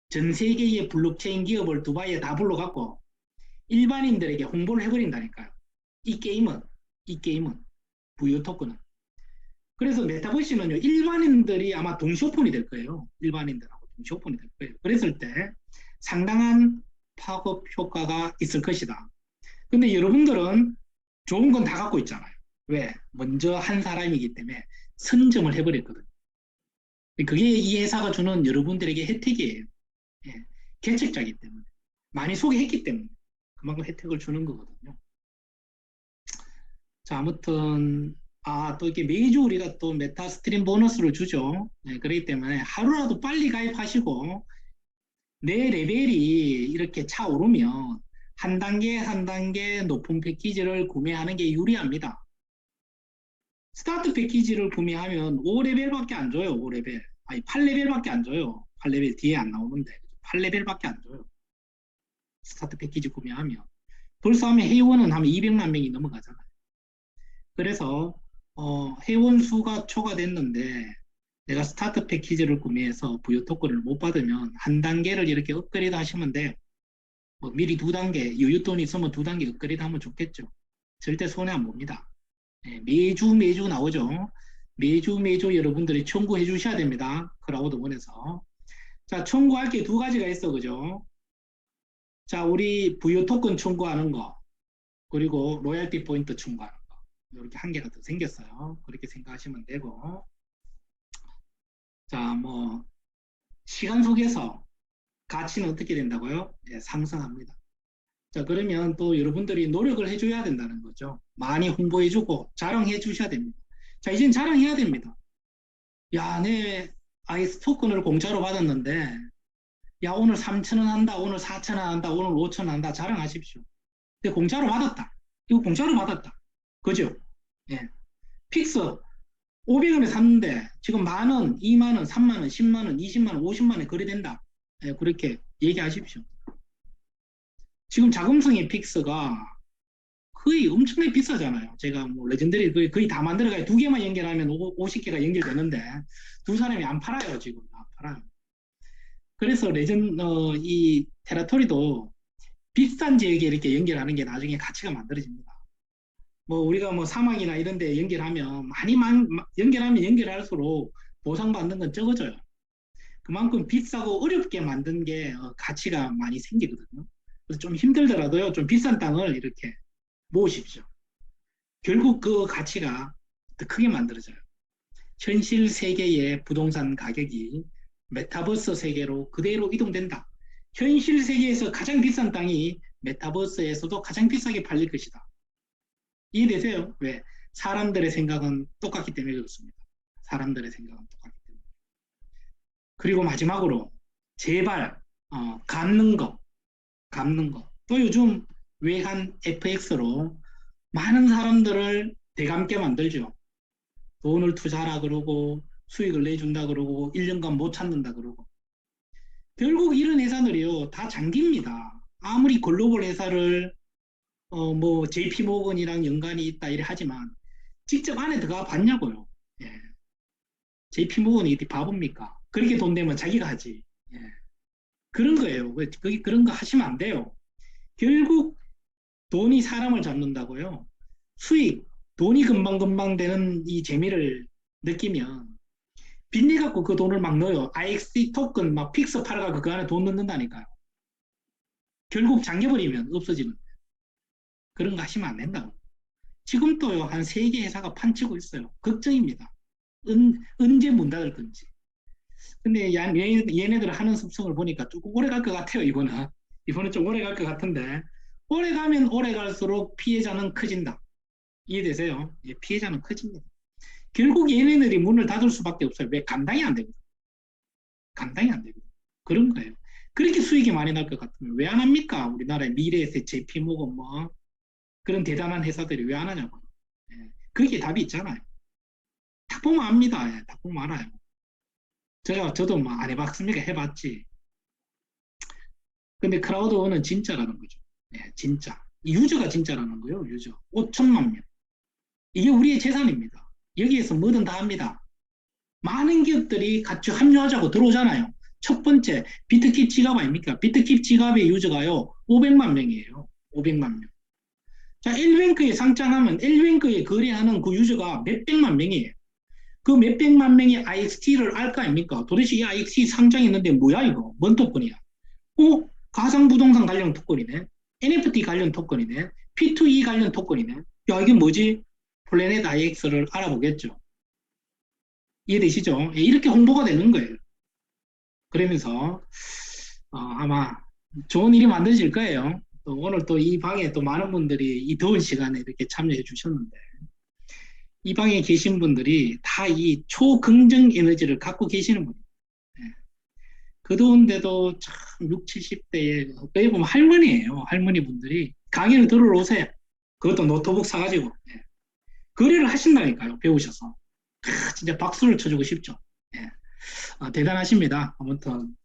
Speaker 1: 전 세계의 블록체인 기업을 두바이에 다 불러갖고 일반인들에게 홍보를 해버린다니까요. 이 게임은, 이 게임은, 부유 토큰은. 그래서 메타버시는요, 일반인들이 아마 동시 오픈이 될 거예요. 일반인들하고 동시 오픈이 될 거예요. 그랬을 때 상당한 파급 효과가 있을 것이다. 근데 여러분들은 좋은 건 다 갖고 있잖아요. 왜? 먼저 한 사람이기 때문에 선점을 해버렸거든요. 그게 이 회사가 주는 여러분들에게 혜택이에요. 예. 개척자이기 때문에. 많이 소개했기 때문에. 그만큼 혜택을 주는 거거든요. 자, 아무튼, 또 이렇게 매주 우리가 또 메타 스트림 보너스를 주죠. 네, 그렇기 때문에 하루라도 빨리 가입하시고, 내 레벨이 이렇게 차오르면 한 단계 한 단계 높은 패키지를 구매하는 게 유리합니다. 스타트 패키지를 구매하면 5레벨밖에 안 줘요. 5레벨. 아니 8레벨밖에 안 줘요. 8레벨 뒤에 안 나오는데 8레벨밖에 안 줘요. 스타트 패키지 구매하면. 벌써 하면 회원은 하면 200만 명이 넘어가잖아요. 그래서 회원 수가 초과됐는데 내가 스타트 패키지를 구매해서 부여 토큰을 못 받으면 한 단계를 이렇게 업그레이드 하시면 돼요. 뭐 미리 두 단계, 여윳돈 있으면 두 단계 업그레이드 하면 좋겠죠. 절대 손해 안 봅니다. 예, 매주 매주 나오죠. 매주 매주 여러분들이 청구해 주셔야 됩니다. 크라우드원에서. 자, 청구할 게 두 가지가 있어, 그죠? 자, 우리 부여 토큰 청구하는 거, 그리고 로얄티 포인트 청구하는 거. 이렇게 한 개가 더 생겼어요. 그렇게 생각하시면 되고. 자, 뭐, 시간 속에서 가치는 어떻게 된다고요? 예, 상승합니다. 자, 그러면 또 여러분들이 노력을 해줘야 된다는 거죠. 많이 홍보해주고 자랑해 주셔야 됩니다. 자, 이젠 자랑해야 됩니다. 야, 내 아이스 토큰을 공짜로 받았는데, 야, 오늘 3,000원 한다, 오늘 4,000원 한다, 오늘 5,000원 한다, 자랑하십시오. 근데 공짜로 받았다. 이거 공짜로 받았다. 그죠? 예. 픽스 500원에 샀는데, 지금 만 원, 2만 원, 3만 원, 10만 원, 20만 원, 50만 원 거래된다. 예, 그렇게 얘기하십시오. 지금 자금성의 픽스가 거의 엄청나게 비싸잖아요. 제가 뭐 레전드리 거의 다 만들어가요. 두 개만 연결하면 50개가 연결되는데 두 사람이 안 팔아요. 지금 안 팔아요. 그래서 이 테라토리도 비싼 지역에 이렇게 연결하는 게 나중에 가치가 만들어집니다. 뭐 우리가 뭐 사막이나 이런 데 연결하면 연결하면 연결할수록 보상받는 건 적어져요. 그만큼 비싸고 어렵게 만든 게 가치가 많이 생기거든요. 그래서 좀 힘들더라도요. 좀 비싼 땅을 이렇게 모으십시오. 결국 그 가치가 더 크게 만들어져요. 현실 세계의 부동산 가격이 메타버스 세계로 그대로 이동된다. 현실 세계에서 가장 비싼 땅이 메타버스에서도 가장 비싸게 팔릴 것이다. 이해되세요? 왜? 사람들의 생각은 똑같기 때문에 그렇습니다. 사람들의 생각은 똑같기 때문에. 그리고 마지막으로 제발 갚는 거, 갚는 거. 또 요즘 외환 FX로 많은 사람들을 대감게 만들죠. 돈을 투자하라 그러고 수익을 내준다 그러고 1년간 못 찾는다 그러고 결국 이런 회사들이요 다 장기입니다. 아무리 글로벌 회사를 뭐 JP 모건이랑 연관이 있다 이래 하지만 직접 안에 들어가 봤냐고요. 예. JP 모건이 바보입니까? 그렇게 돈 내면 자기가 하지. 예. 그런 거예요. 그런 거 하시면 안 돼요. 결국 돈이 사람을 잡는다고요. 수익, 돈이 금방금방 되는 이 재미를 느끼면 빚내 갖고 그 돈을 막 넣어요. IXC 토큰 막 픽스 팔아가 그 안에 돈 넣는다니까요. 결국 잠겨버리면 없어지는 그런 거 하시면 안 된다고. 지금 또요 한 3개 회사가 판치고 있어요. 걱정입니다. 언제 문 닫을 건지. 근데 얘네들 하는 습성을 보니까 조금 오래 갈 것 같아요. 이번은 좀 오래 갈 것 같은데 오래 가면 오래 갈수록 피해자는 커진다. 이해되세요? 예, 피해자는 커집니다. 결국 얘네들이 문을 닫을 수밖에 없어요. 왜? 감당이 안 됩니다. 감당이 안 되거든요. 그런 거예요. 그렇게 수익이 많이 날 것 같으면 왜 안 합니까? 우리나라의 미래에서 JP모건 뭐 그런 대단한 회사들이 왜 안 하냐고요. 예. 그게 답이 있잖아요. 딱 보면 압니다. 예. 딱 보면 알아요. 저도 뭐 안 해봤습니까? 해봤지. 근데 크라우드원은 진짜라는 거죠. 예, 진짜. 유저가 진짜라는 거예요. 유저. 5천만 명. 이게 우리의 재산입니다. 여기에서 뭐든 다 합니다. 많은 기업들이 같이 합류하자고 들어오잖아요. 첫 번째, 비트킵 지갑 아닙니까? 비트킵 지갑의 유저가요, 500만 명이에요. 500만 명. 자, L뱅크에 상장하면 L뱅크에 거래하는 그 유저가 몇백만 명이에요. 그 몇백만 명이 IXT를 알 거 아닙니까? 도대체 이 IXT 상장했는데 뭐야, 이거? 뭔 토큰이야? 가상부동산 관련 토큰이네. NFT 관련 토큰이네. P2E 관련 토큰이네. 야, 이게 뭐지? 플래닛 IX를 알아보겠죠. 이해되시죠? 예, 이렇게 홍보가 되는 거예요. 그러면서 아마 좋은 일이 만들어질 거예요. 또 오늘 또 이 방에 또 많은 분들이 이 더운 시간에 이렇게 참여해 주셨는데 이 방에 계신 분들이 다 이 초긍정 에너지를 갖고 계시는 분이에요. 예. 그 더운데도 참 6, 70대에 어떻게 보면 할머니예요. 할머니 분들이 강의를 들으러 오세요. 그것도 노트북 사가지고 예. 거래를 하신다니까요. 배우셔서. 진짜 박수를 쳐주고 싶죠. 예. 대단하십니다. 아무튼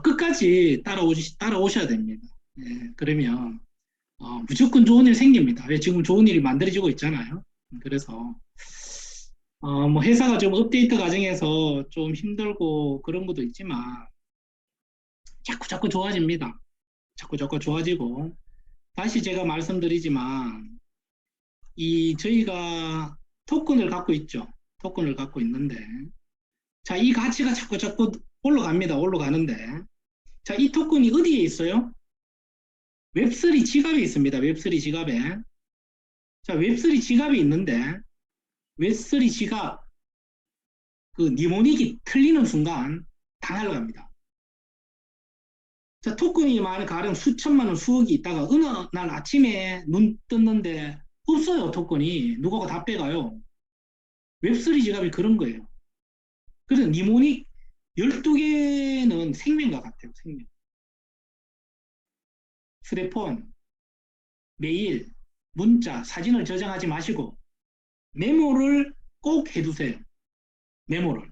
Speaker 1: 끝까지 따라오셔야 됩니다. 예, 그러면 무조건 좋은 일 생깁니다. 왜 지금 좋은 일이 만들어지고 있잖아요. 그래서 뭐 회사가 좀 업데이트 과정에서 좀 힘들고 그런 것도 있지만 자꾸 자꾸 좋아집니다. 자꾸 자꾸 좋아지고 다시 제가 말씀드리지만 이 저희가 토큰을 갖고 있죠. 토큰을 갖고 있는데 자, 이 가치가 자꾸 자꾸 올라갑니다. 올라가는데 자, 이 토큰이 어디에 있어요? 웹3 지갑에 있습니다. 웹3 지갑에. 자, 웹3 지갑이 있는데 웹3 지갑 그 니모닉이 틀리는 순간 다 날아갑니다. 자, 토큰이 많은 가령 수천만 원, 수억이 있다가 어느 날 아침에 눈 떴는데 없어요, 토큰이. 누가가 다 빼가요. 웹3 지갑이 그런 거예요. 그래서 니모닉 12개는 생명과 같아요, 생명. 휴대폰, 메일, 문자, 사진을 저장하지 마시고 메모를 꼭 해두세요. 메모를.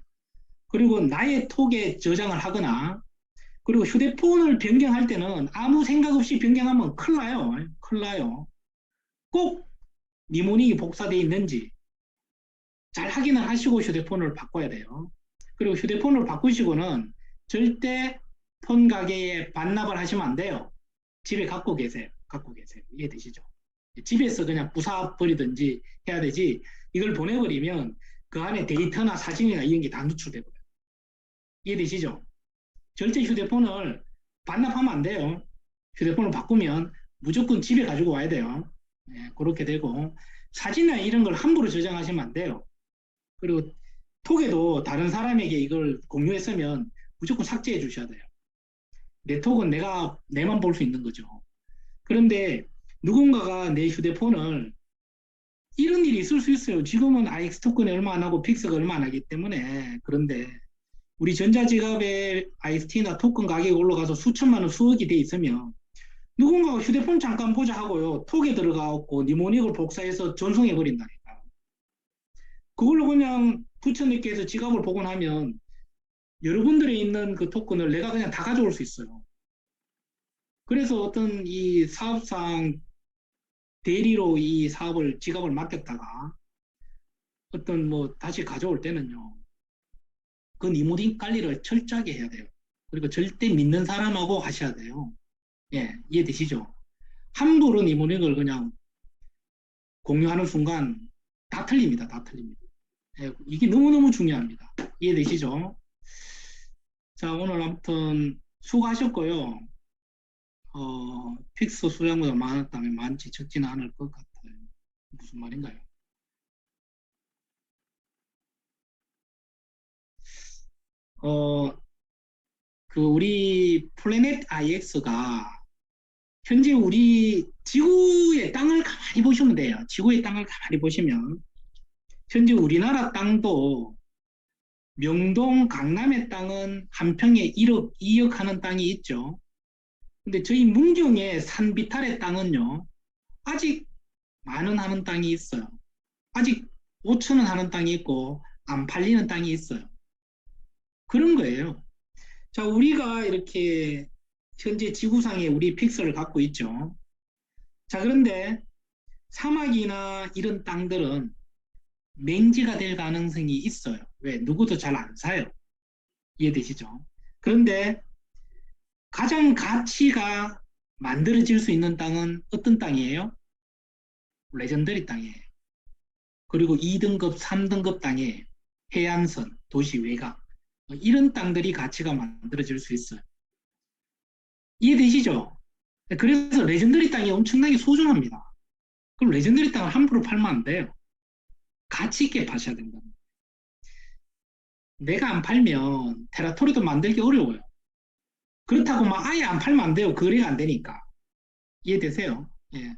Speaker 1: 그리고 나의 톡에 저장을 하거나 그리고 휴대폰을 변경할 때는 아무 생각 없이 변경하면 큰일 나요. 큰일 나요. 꼭 니모닉이 복사되어 있는지 잘 확인을 하시고 휴대폰을 바꿔야 돼요. 그리고 휴대폰을 바꾸시고는 절대 폰 가게에 반납을 하시면 안 돼요. 집에 갖고 계세요. 갖고 계세요. 이해되시죠? 집에서 그냥 부숴버리든지 해야 되지 이걸 보내버리면 그 안에 데이터나 사진이나 이런 게 다 누출되고요. 이해되시죠? 절대 휴대폰을 반납하면 안 돼요. 휴대폰을 바꾸면 무조건 집에 가지고 와야 돼요. 네, 그렇게 되고 사진이나 이런 걸 함부로 저장하시면 안 돼요. 그리고 톡에도 다른 사람에게 이걸 공유했으면 무조건 삭제해 주셔야 돼요. 내 톡은 내가 내만 볼 수 있는 거죠. 그런데 누군가가 내 휴대폰을 이런 일이 있을 수 있어요. 지금은 IX 토큰이 얼마 안 하고 픽스가 얼마 안 하기 때문에 그런데 우리 전자지갑에 IST나 토큰 가격이 올라가서 수천만 원, 수억이 돼 있으면 누군가가 휴대폰 잠깐 보자 하고요. 톡에 들어가고 니모닉을 복사해서 전송해 버린다니까. 그걸로 그냥 부처님께서 지갑을 복원하면 여러분들이 있는 그 토큰을 내가 그냥 다 가져올 수 있어요. 그래서 어떤 이 사업상 대리로 이 사업을 지갑을 맡겼다가 어떤 뭐 다시 가져올 때는요. 그 니모닉 관리를 철저하게 해야 돼요. 그리고 절대 믿는 사람하고 하셔야 돼요. 예, 이해되시죠? 함부로 니모닉을 그냥 공유하는 순간 다 틀립니다. 다 틀립니다. 예, 이게 너무너무 중요합니다. 이해되시죠? 자, 오늘 아무튼 수고하셨고요. 픽스 수량보다 많았다면 많지 적지는 않을 것 같아요. 무슨 말인가요? 어, 그 우리 플래닛 IX가 현재 우리 지구의 땅을 가만히 보시면 돼요. 지구의 땅을 가만히 보시면 현재 우리나라 땅도 명동 강남의 땅은 한 평에 1억, 2억 하는 땅이 있죠. 근데 저희 문경의 산비탈의 땅은요. 아직 만 원 하는 땅이 있어요. 아직 5천 원 하는 땅이 있고 안 팔리는 땅이 있어요. 그런 거예요. 자, 우리가 이렇게 현재 지구상에 우리 픽셀을 갖고 있죠. 자, 그런데 사막이나 이런 땅들은 맹지가 될 가능성이 있어요. 왜? 누구도 잘 안 사요. 이해되시죠? 그런데 가장 가치가 만들어질 수 있는 땅은 어떤 땅이에요? 레전더리 땅이에요. 그리고 2등급, 3등급 땅에 해안선, 도시 외곽 이런 땅들이 가치가 만들어질 수 있어요. 이해되시죠? 그래서 레전더리 땅이 엄청나게 소중합니다. 그럼 레전더리 땅을 함부로 팔면 안 돼요. 가치 있게 파셔야 된다. 내가 안 팔면 테라토리도 만들기 어려워요. 그렇다고 막 아예 안 팔면 안 돼요. 거래가 안 되니까. 이해되세요? 예.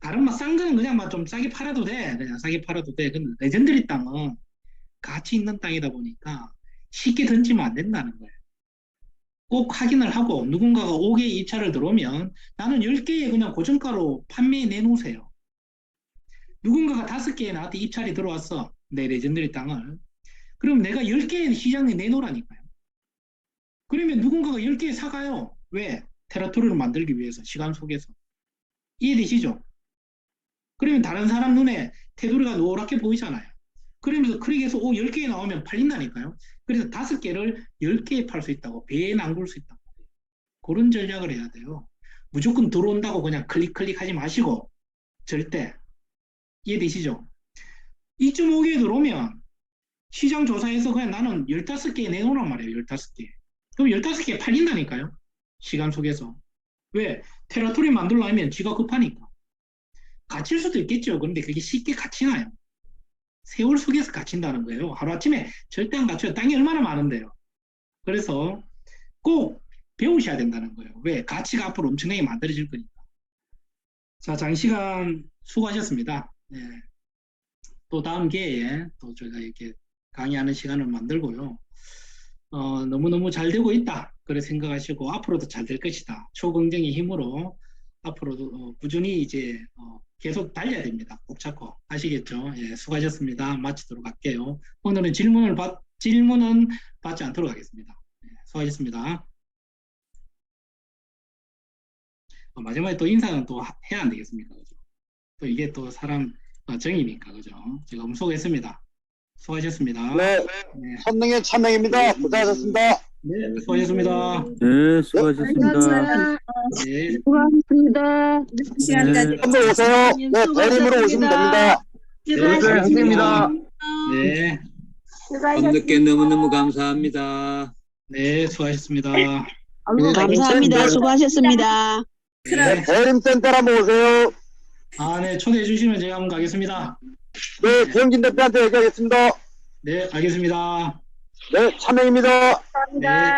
Speaker 1: 다른 막 싼 거는 그냥 막 좀 싸게 팔아도 돼. 그냥 싸게 팔아도 돼. 근데 레전드리 땅은 가치 있는 땅이다 보니까 쉽게 던지면 안 된다는 거예요. 꼭 확인을 하고 누군가가 5개의 입찰을 들어오면 나는 10개의 그냥 고정가로 판매해 내놓으세요. 누군가가 5개의 나한테 입찰이 들어왔어. 내 레전드리 땅을. 그럼 내가 10개의 시장에 내놓으라니까요. 그러면 누군가가 10개 사가요. 왜? 테라토리를 만들기 위해서 시간 속에서. 이해되시죠? 그러면 다른 사람 눈에 테두리가 노랗게 보이잖아요. 그러면서 클릭해서 10개 나오면 팔린다니까요. 그래서 5개를 10개에 팔 수 있다고, 배에 남길 수 있다고. 그런 전략을 해야 돼요. 무조건 들어온다고 그냥 클릭 하지 마시고, 절대. 이해되시죠? 2.5개 들어오면 시장 조사에서 그냥 나는 15개 내놓으란 말이에요. 15개. 그럼 15개 팔린다니까요. 시간 속에서. 왜? 테라토리 만들려면 지가 급하니까. 갇힐 수도 있겠죠. 그런데 그게 쉽게 갇히나요? 세월 속에서 갇힌다는 거예요. 하루아침에 절대 안 갇혀요. 땅이 얼마나 많은데요. 그래서 꼭 배우셔야 된다는 거예요. 왜? 가치가 앞으로 엄청나게 만들어질 거니까. 자, 장시간 수고하셨습니다. 네. 또 다음 기회에 또 저희가 이렇게 강의하는 시간을 만들고요. 너무너무 잘 되고 있다. 그래 생각하시고 앞으로도 잘 될 것이다. 초긍정의 힘으로 앞으로도 꾸준히 이제 계속 달려야 됩니다. 꼭 잡고 아시겠죠? 예, 수고하셨습니다. 마치도록 할게요. 오늘은 질문은 받지 않도록 하겠습니다. 예, 수고하셨습니다. 마지막에 또 인사는 또 해야 안 되겠습니까? 그죠? 또 이게 또 사람 정이니까 그죠? 제가 수고했습니다. 수고하셨습니다.
Speaker 2: 네,
Speaker 1: 네,
Speaker 2: 천능의 천능입니다. 고생하셨습니다.
Speaker 1: 네, 수고하셨습니다.
Speaker 3: 네, 수고하셨습니다.
Speaker 1: 네,
Speaker 4: 수고하셨습니다.
Speaker 3: 네.
Speaker 2: 한번 오세요. 네, 대림으로 오시면 됩니다.
Speaker 1: 네, 알겠습니다. 네,
Speaker 3: 밤늦게 너무너무 감사합니다.
Speaker 1: 네, 수고하셨습니다.
Speaker 4: 감사합니다. 수고하셨습니다.
Speaker 2: 네, 대림센터 한번 오세요.
Speaker 1: 네, 초대해 주시면 제가 한번 가겠습니다.
Speaker 2: 네, 고영진 대표한테 얘기하겠습니다.
Speaker 1: 네, 알겠습니다.
Speaker 2: 네, 천능입니다.
Speaker 1: 네.